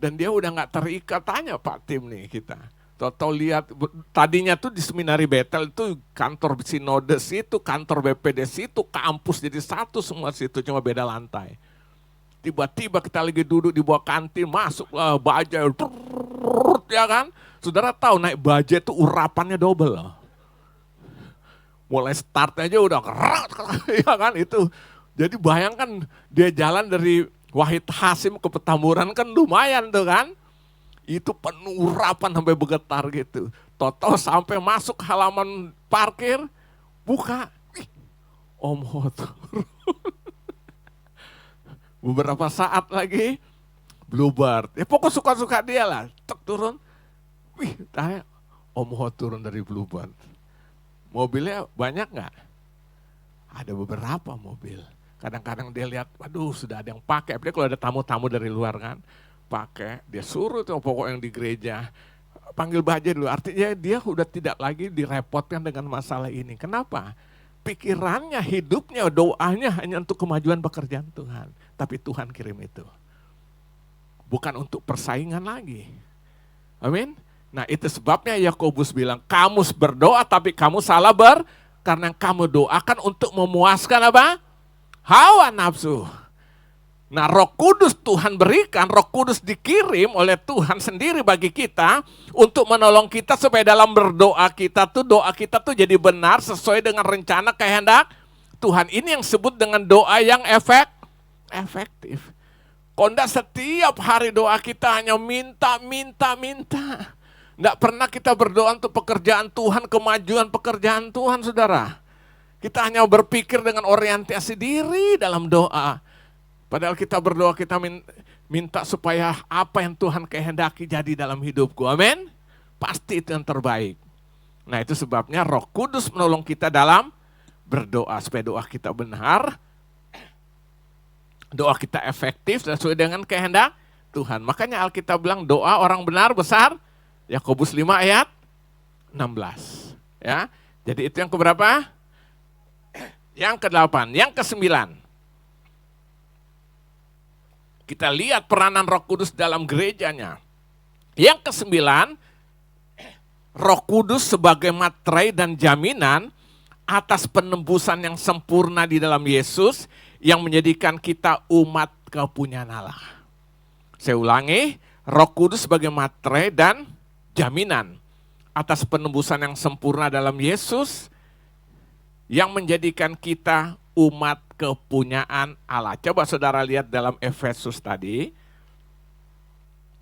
Dan dia udah gak terikat, tanya Pak Tim nih kita. Tahu lihat, tadinya tuh di Seminari Bethel itu kantor Sinode situ, kantor BPD situ, kampus jadi satu semua situ, cuma beda lantai. Tiba-tiba kita lagi duduk di bawah kantin, masuklah bajai, ya kan. Saudara tahu naik bajai itu urapannya double loh. Mulai start aja udah kerat, ya kan itu. Jadi bayangkan dia jalan dari Wahid Hasim ke Petamburan kan lumayan tuh kan. Itu penuh urapan sampai bergetar gitu. Total sampai masuk halaman parkir, buka. Om Ho turun. Beberapa saat lagi, Bluebird. Ya pokok suka-suka dia lah. Tek turun. Wih, tanya Om Ho turun dari Bluebird. Mobilnya banyak gak? Ada beberapa mobil. Kadang-kadang dia lihat, waduh sudah ada yang pakai. Apalagi kalau ada tamu-tamu dari luar kan, pakai. Dia suruh tuh pokok yang di gereja, panggil bajai dulu. Artinya dia udah tidak lagi direpotkan dengan masalah ini. Kenapa? Pikirannya, hidupnya, doanya hanya untuk kemajuan pekerjaan Tuhan. Tapi Tuhan kirim itu. Bukan untuk persaingan lagi. Amin. Nah itu sebabnya Yakobus bilang, kamu berdoa tapi kamu salah karena kamu doakan untuk memuaskan apa? Hawa nafsu. Nah Roh Kudus Tuhan berikan, Roh Kudus dikirim oleh Tuhan sendiri bagi kita untuk menolong kita supaya dalam berdoa kita tuh jadi benar sesuai dengan rencana kehendak Tuhan. Ini yang disebut dengan doa yang efektif. Kondak setiap hari doa kita hanya minta. Nggak pernah kita berdoa untuk pekerjaan Tuhan, kemajuan pekerjaan Tuhan, saudara. Kita hanya berpikir dengan orientasi diri dalam doa. Padahal kita berdoa, kita minta supaya apa yang Tuhan kehendaki jadi dalam hidupku. Amin. Pasti itu yang terbaik. Nah itu sebabnya Roh Kudus menolong kita dalam berdoa. Supaya doa kita benar, doa kita efektif sesuai dengan kehendak Tuhan. Makanya Alkitab bilang doa orang benar besar. Yakobus 5 ayat 16. Ya, jadi itu yang keberapa? Yang ke-8, yang ke-9. Kita lihat peranan Roh Kudus dalam gerejanya. Yang ke-9, Roh Kudus sebagai materai dan jaminan atas penebusan yang sempurna di dalam Yesus yang menjadikan kita umat kepunyaan Allah. Saya ulangi, Roh Kudus sebagai materai dan jaminan atas penebusan yang sempurna dalam Yesus yang menjadikan kita umat kepunyaan Allah. Coba saudara lihat dalam Efesus tadi.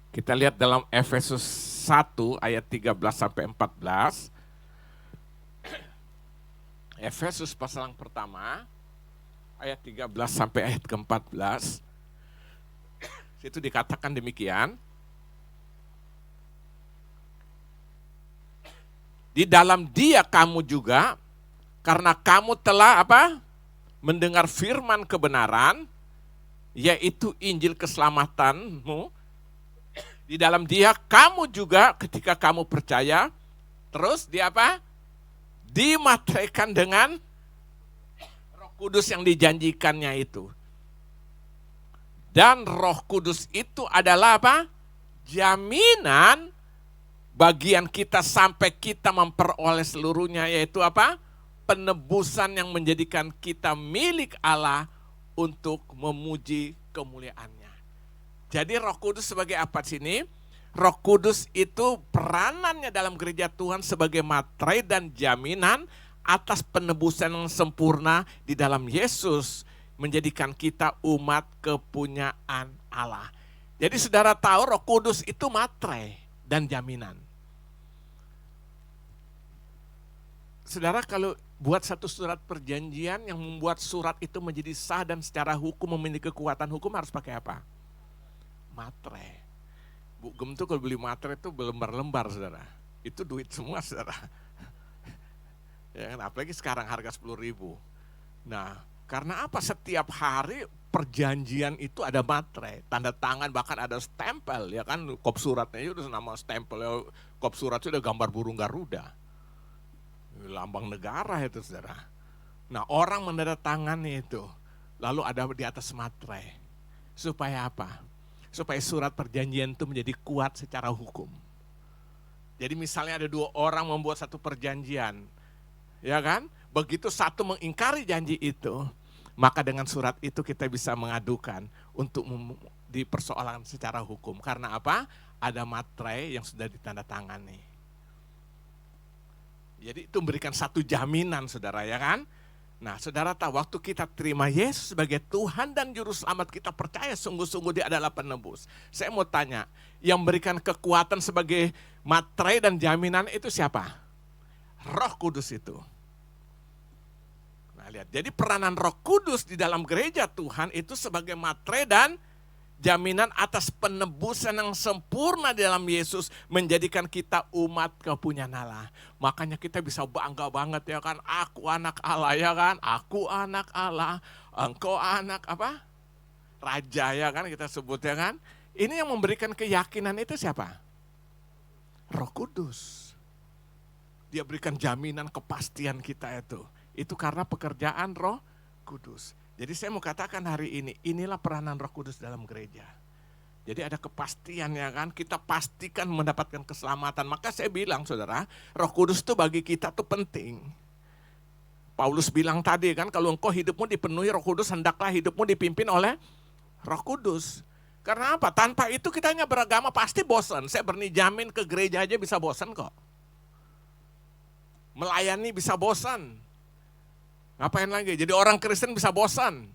Kita lihat dalam Efesus 1 ayat 13 sampai 14. Efesus pasal yang pertama ayat 13 sampai ayat ke-14. Situ dikatakan demikian. Di dalam Dia kamu juga, karena kamu telah apa? Mendengar firman kebenaran, yaitu Injil keselamatanmu. Di dalam Dia kamu juga ketika kamu percaya, terus dia apa? Dimateraikan dengan Roh Kudus yang dijanjikannya itu. Dan Roh Kudus itu adalah apa? Jaminan bagian kita sampai kita memperoleh seluruhnya, yaitu apa? Penebusan yang menjadikan kita milik Allah untuk memuji kemuliaannya. Jadi Roh Kudus sebagai apa sini? Roh Kudus itu peranannya dalam gereja Tuhan sebagai materai dan jaminan atas penebusan yang sempurna di dalam Yesus, menjadikan kita umat kepunyaan Allah. Jadi saudara tahu Roh Kudus itu materai dan jaminan. Saudara kalau buat satu surat perjanjian yang membuat surat itu menjadi sah dan secara hukum memiliki kekuatan hukum harus pakai apa? Materai. Bu Gem tuh kalau beli materai itu berlembar-lembar saudara. Itu duit semua saudara. Ya kan? Apalagi sekarang harga 10.000. Nah karena apa? Setiap hari perjanjian itu ada materai, tanda tangan, bahkan ada stempel ya kan. Kop suratnya itu udah nama stempel, ya, kop surat itu udah gambar burung Garuda. Lambang negara itu saudara. Nah orang menandatangani itu, lalu ada di atas materai. Supaya apa? Supaya surat perjanjian itu menjadi kuat secara hukum. Jadi misalnya ada dua orang membuat satu perjanjian, ya kan? Begitu satu mengingkari janji itu, maka dengan surat itu kita bisa mengadukan untuk dipersoalan secara hukum. Karena apa? Ada materai yang sudah ditandatangani. Jadi itu memberikan satu jaminan saudara ya kan. Nah saudara tahu waktu kita terima Yesus sebagai Tuhan dan Juru Selamat, kita percaya sungguh-sungguh Dia adalah penebus. Saya mau tanya, yang memberikan kekuatan sebagai materai dan jaminan itu siapa? Roh Kudus itu. Nah lihat, jadi peranan Roh Kudus di dalam gereja Tuhan itu sebagai materai dan jaminan atas penebusan yang sempurna di dalam Yesus, menjadikan kita umat kepunyaan Allah. Makanya kita bisa bangga banget ya kan, aku anak Allah ya kan, aku anak Allah, engkau anak apa? Raja ya kan kita sebut ya kan. Ini yang memberikan keyakinan itu siapa? Roh Kudus. Dia berikan jaminan kepastian kita itu. Itu karena pekerjaan Roh Kudus. Jadi saya mau katakan hari ini, inilah peranan Roh Kudus dalam gereja. Jadi ada kepastian ya kan, kita pastikan mendapatkan keselamatan. Maka saya bilang saudara, Roh Kudus itu bagi kita tuh penting. Paulus bilang tadi kan, kalau engkau hidupmu dipenuhi Roh Kudus, hendaklah hidupmu dipimpin oleh Roh Kudus. Karena apa? Tanpa itu kita hanya beragama pasti bosan. Saya berani jamin ke gereja aja bisa bosan kok. Melayani bisa bosan. Ngapain lagi? Jadi orang Kristen bisa bosan.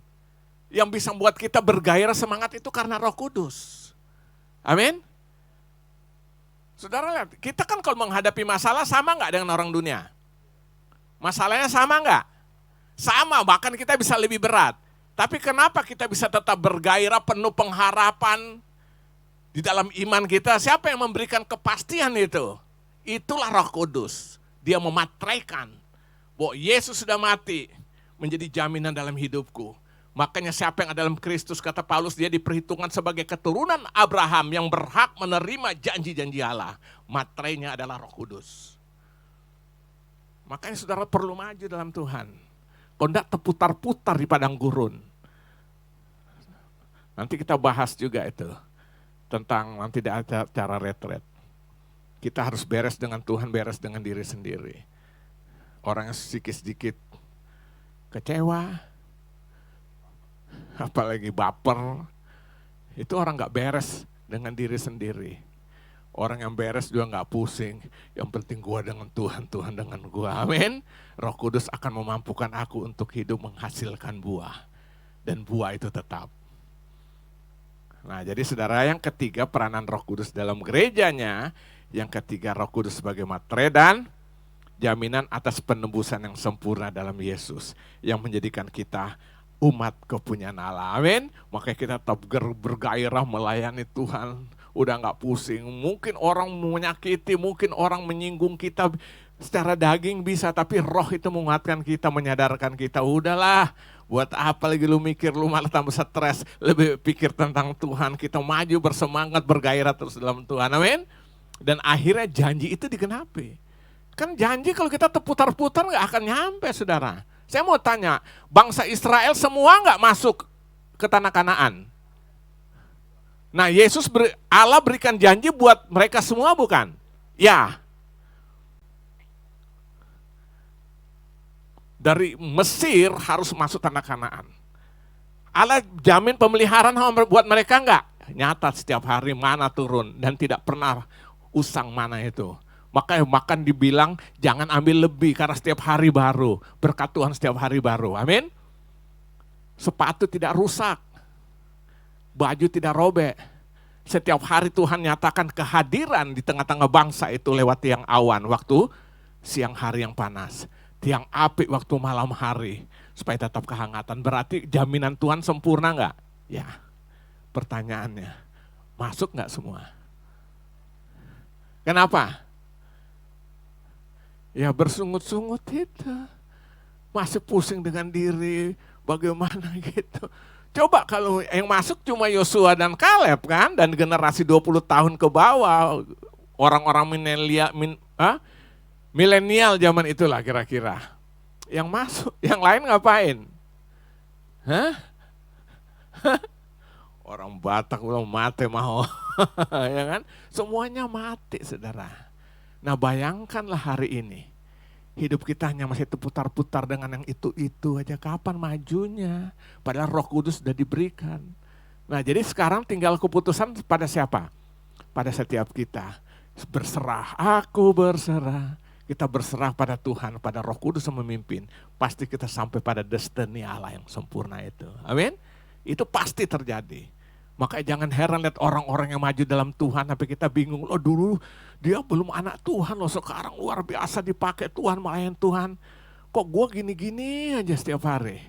Yang bisa membuat kita bergairah semangat itu karena Roh Kudus. Amin. Saudara lihat, kita kan kalau menghadapi masalah sama nggak dengan orang dunia? Masalahnya sama nggak? Sama, bahkan kita bisa lebih berat. Tapi kenapa kita bisa tetap bergairah penuh pengharapan di dalam iman kita? Siapa yang memberikan kepastian itu? Itulah Roh Kudus. Dia mematraikan bahwa Yesus sudah mati menjadi jaminan dalam hidupku. Makanya siapa yang ada dalam Kristus, kata Paulus, dia diperhitungkan sebagai keturunan Abraham yang berhak menerima janji-janji Allah. Materainya adalah Roh Kudus. Makanya saudara perlu maju dalam Tuhan. Kalau enggak terputar-putar di padang gurun. Nanti kita bahas juga itu. Tentang nanti ada cara retret. Kita harus beres dengan Tuhan, beres dengan diri sendiri. Orang yang sedikit-sedikit kecewa, apalagi baper, itu orang gak beres dengan diri sendiri. Orang yang beres juga gak pusing, yang penting gua dengan Tuhan, Tuhan dengan gua, amin. Roh Kudus akan memampukan aku untuk hidup menghasilkan buah. Dan buah itu tetap. Nah, jadi saudara, yang ketiga peranan Roh Kudus dalam gerejanya, yang ketiga Roh Kudus sebagai materai dan jaminan atas penebusan yang sempurna dalam Yesus, yang menjadikan kita umat kepunyaan Allah, amin. Makanya kita tetap bergairah melayani Tuhan, udah gak pusing. Mungkin orang menyakiti, mungkin orang menyinggung kita secara daging bisa, tapi roh itu menguatkan kita, menyadarkan kita, udahlah, buat apa lagi lu mikir, lu malah tambah stres, lebih pikir tentang Tuhan. Kita maju bersemangat, bergairah terus dalam Tuhan, amin. Dan akhirnya janji itu digenapi. Kan janji kalau kita terputar-putar gak akan nyampe, saudara. Saya mau tanya, bangsa Israel semua gak masuk ke tanah Kanaan? Nah, Allah berikan janji buat mereka semua bukan? Ya. Dari Mesir harus masuk tanah Kanaan. Allah jamin pemeliharaan buat mereka enggak? Nyata setiap hari mana turun dan tidak pernah usang mana itu. Makanya makan dibilang jangan ambil lebih karena setiap hari baru. Berkat Tuhan setiap hari baru. Amin. Sepatu tidak rusak. Baju tidak robek. Setiap hari Tuhan nyatakan kehadiran di tengah-tengah bangsa itu lewat tiang awan waktu siang hari yang panas. Tiang api waktu malam hari supaya tetap kehangatan. Berarti jaminan Tuhan sempurna enggak? Ya. Pertanyaannya, masuk enggak semua? Kenapa? Ya bersungut-sungut itu. Masih pusing dengan diri, bagaimana gitu. Coba kalau yang masuk cuma Yosua dan Kaleb kan, dan generasi 20 tahun ke bawah, orang-orang milenial zaman itulah kira-kira. Yang masuk, yang lain ngapain? Hah? Orang Batak belum mati mau, ya kan? Semuanya mati, saudara. Nah, bayangkanlah hari ini, hidup kita hanya masih terputar-putar dengan yang itu-itu aja. Kapan majunya? Padahal Roh Kudus sudah diberikan. Nah, jadi sekarang tinggal keputusan pada siapa? Pada setiap kita. Berserah, aku berserah. Kita berserah pada Tuhan, pada Roh Kudus yang memimpin. Pasti kita sampai pada destiny Allah yang sempurna itu. Amin. Itu pasti terjadi. Makanya jangan heran lihat orang-orang yang maju dalam Tuhan sampai kita bingung. Loh dulu dia belum anak Tuhan loh, sekarang luar biasa dipakai Tuhan, melayani Tuhan. Kok gue gini-gini aja setiap hari?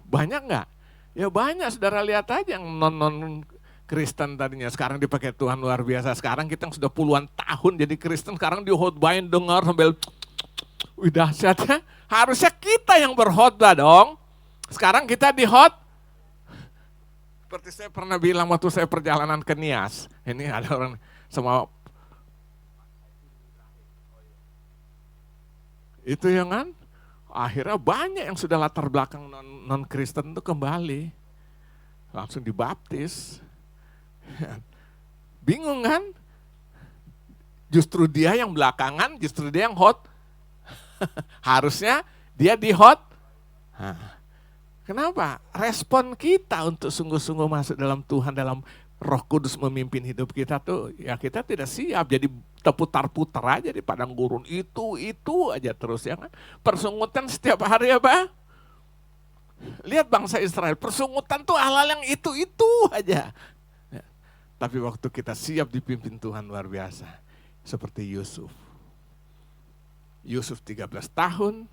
Banyak gak? Ya banyak, saudara lihat aja yang non Kristen tadinya sekarang dipakai Tuhan luar biasa. Sekarang kita yang sudah puluhan tahun jadi Kristen, sekarang dihotbahin dengar sambil wih dahsyatnya. Harusnya kita yang berkhotbah dong. Sekarang kita dihot. Seperti saya pernah bilang waktu saya perjalanan ke Nias. Ini ada orang sama itu yang kan. Akhirnya banyak yang sudah latar belakang non-Kristen itu kembali. Langsung dibaptis. Bingung kan? Justru dia yang belakangan, justru dia yang hot. Harusnya dia di hot. Kenapa? Respon kita untuk sungguh-sungguh masuk dalam Tuhan, dalam Roh Kudus memimpin hidup kita tuh, ya kita tidak siap. Jadi terputar-putar aja di padang gurun. Itu aja terus ya kan. Persungutan setiap hari apa? Lihat bangsa Israel, persungutan tuh hal-hal yang itu aja. Ya. Tapi waktu kita siap dipimpin Tuhan luar biasa. Seperti Yusuf. Yusuf 13 tahun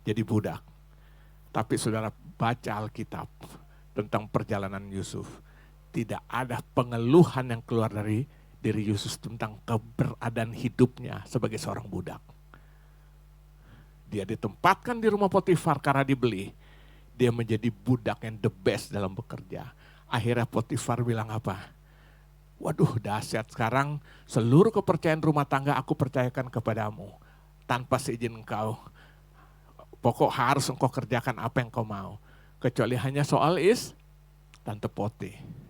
jadi budak. Tapi saudara baca Alkitab tentang perjalanan Yusuf. Tidak ada pengeluhan yang keluar dari diri Yusuf tentang keberadaan hidupnya sebagai seorang budak. Dia ditempatkan di rumah Potifar karena dibeli. Dia menjadi budak yang the best dalam bekerja. Akhirnya Potifar bilang apa? Waduh, dahsyat, sekarang seluruh kepercayaan rumah tangga aku percayakan kepadamu. Tanpa seizin engkau. Pokok harus engkau kerjakan apa yang kau mau. Kecuali hanya soal Tante Poti.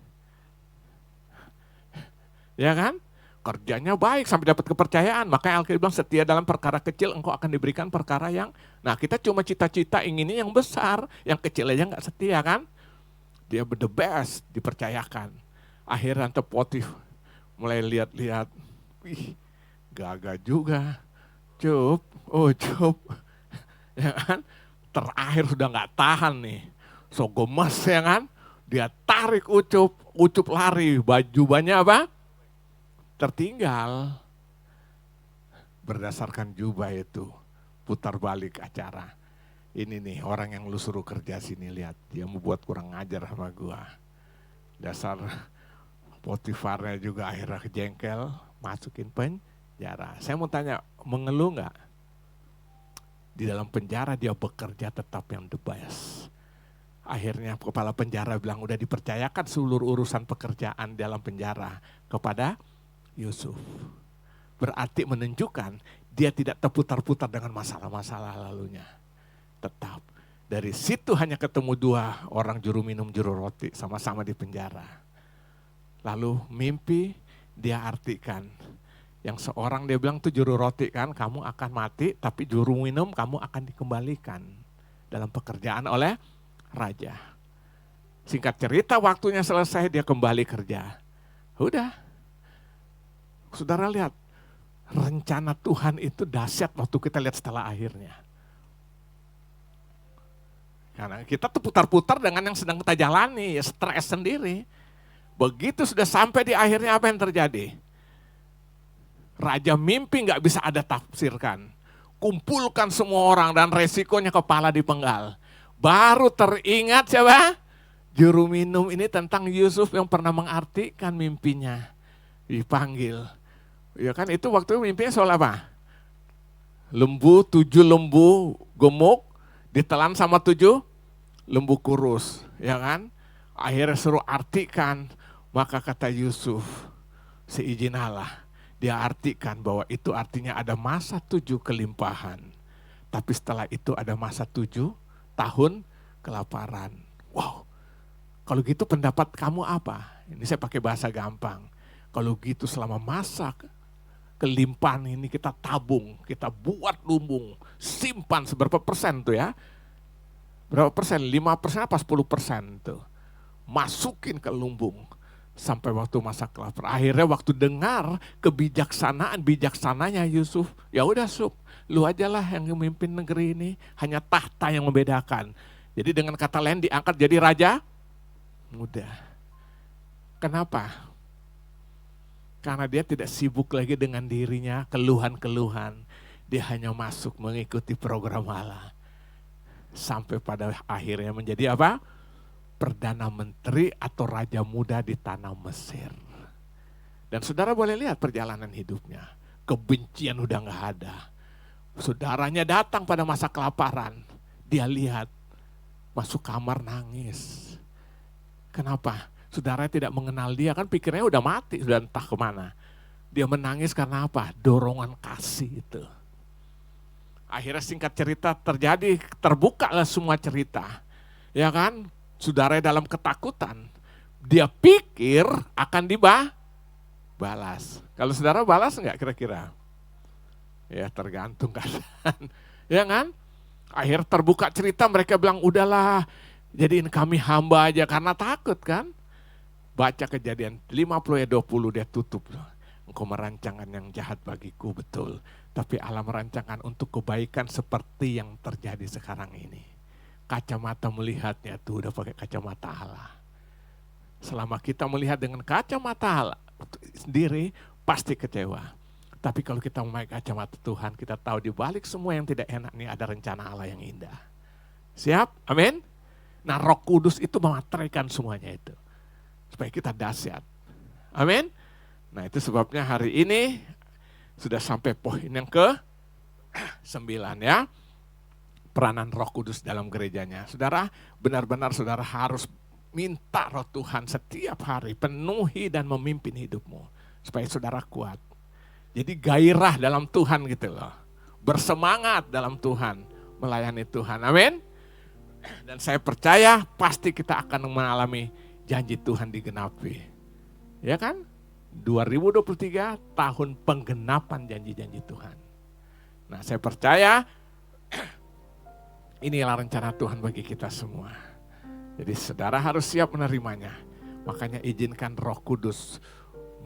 Ya kan? Kerjanya baik sampai dapat kepercayaan. Makanya Alkitab bilang setia dalam perkara kecil engkau akan diberikan perkara yang. Nah kita cuma cita-cita inginnya yang besar. Yang kecil aja gak setia kan. Dia the best, dipercayakan. Akhirnya Tante Poti mulai lihat-lihat. Wih gagah juga. Cup. Ya kan? Terakhir sudah gak tahan nih. So gemes ya kan. Dia tarik Ucup lari. Baju-baju apa? Tertinggal. Berdasarkan jubah itu putar balik acara. Ini nih orang yang lu suruh kerja sini, lihat dia mau buat kurang ajar sama gua. Dasar Potifarnya juga akhirnya kejengkel, masukin penjara. Saya mau tanya, mengeluh nggak? Di dalam penjara dia bekerja tetap yang the best. Akhirnya kepala penjara bilang udah dipercayakan seluruh urusan pekerjaan dalam penjara kepada Yusuf. Berarti menunjukkan dia tidak terputar-putar dengan masalah-masalah lalunya. Tetap. Dari situ hanya ketemu dua orang juru minum juru roti sama-sama di penjara. Lalu mimpi dia artikan. Yang seorang dia bilang tuh juru roti kan kamu akan mati tapi juru minum kamu akan dikembalikan dalam pekerjaan oleh raja. Singkat cerita waktunya selesai dia kembali kerja. Udah. Saudara lihat, rencana Tuhan itu dahsyat waktu kita lihat setelah akhirnya. Karena kita tuh putar-putar dengan yang sedang kita jalani, ya stres sendiri. Begitu sudah sampai di akhirnya apa yang terjadi? Raja mimpi gak bisa ada tafsirkan. Kumpulkan semua orang dan resikonya kepala dipenggal. Baru teringat siapa? Juru minum ini tentang Yusuf yang pernah mengartikan mimpinya. Dipanggil. Ya kan itu waktu mimpinya soal apa? 7 lembu gemuk ditelan sama 7 lembu kurus, ya kan? Akhirnya suruh artikan, maka kata Yusuf, seizin Allah, dia artikan bahwa itu artinya ada masa 7 kelimpahan. Tapi setelah itu ada masa 7 tahun kelaparan. Wow, kalau gitu pendapat kamu apa? Ini saya pakai bahasa gampang. Kalau gitu selama masa kelimpahan ini kita tabung, kita buat lumbung, simpan seberapa persen tuh ya? Berapa persen? 5% apa 10% tuh? Masukin ke lumbung sampai waktu masa kelaparan. Akhirnya waktu dengar bijaksananya Yusuf, ya udah lu aja lah yang memimpin negeri ini, hanya tahta yang membedakan. Jadi dengan kata lain diangkat jadi raja muda. Kenapa? Karena dia tidak sibuk lagi dengan dirinya, keluhan-keluhan. Dia hanya masuk mengikuti program Allah. Sampai pada akhirnya menjadi apa? Perdana Menteri atau Raja Muda di tanah Mesir. Dan saudara boleh lihat perjalanan hidupnya. Kebencian udah gak ada. Saudaranya datang pada masa kelaparan. Dia lihat, masuk kamar nangis. Kenapa? Saudara tidak mengenal dia, kan pikirnya udah mati, sudah entah kemana. Dia menangis karena apa? Dorongan kasih itu. Akhirnya singkat cerita terjadi, terbukalah semua cerita. Ya kan? Saudara dalam ketakutan. Dia pikir akan dibalas. Kalau saudara balas enggak kira-kira? Ya tergantung kan. Ya kan? Akhir terbuka cerita mereka bilang udahlah jadiin kami hamba aja karena takut kan. Baca Kejadian 50 ayat 20 dia tutup. Engkau merancangkan yang jahat bagiku betul. Tapi Allah merancangkan untuk kebaikan seperti yang terjadi sekarang ini. Kacamata melihatnya tuh udah pakai kacamata Allah. Selama kita melihat dengan kacamata Allah sendiri pasti kecewa. Tapi kalau kita memakai kacamata Tuhan kita tahu di balik semua yang tidak enak ini ada rencana Allah yang indah. Siap? Amin. Nah, Roh Kudus itu memateraikan semuanya itu. Supaya kita dahsyat. Amin. Nah, itu sebabnya hari ini sudah sampai poin yang ke-9 ya. Peranan Roh Kudus dalam gerejanya. Saudara, benar-benar saudara harus minta Roh Tuhan setiap hari, penuhi dan memimpin hidupmu. Supaya saudara kuat. Jadi gairah dalam Tuhan gitu loh. Bersemangat dalam Tuhan, melayani Tuhan. Amin. Dan saya percaya pasti kita akan mengalami janji Tuhan digenapi. Ya kan? 2023 tahun penggenapan janji-janji Tuhan. Nah, saya percaya inilah rencana Tuhan bagi kita semua. Jadi saudara harus siap menerimanya. Makanya izinkan Roh Kudus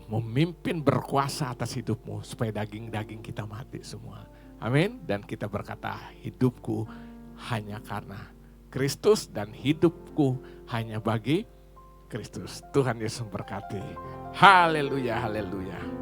memimpin berkuasa atas hidupmu supaya daging-daging kita mati semua. Amin. Dan kita berkata, hidupku hanya karena Kristus dan hidupku hanya bagi Kristus. Tuhan Yesus memberkati. Haleluya, haleluya.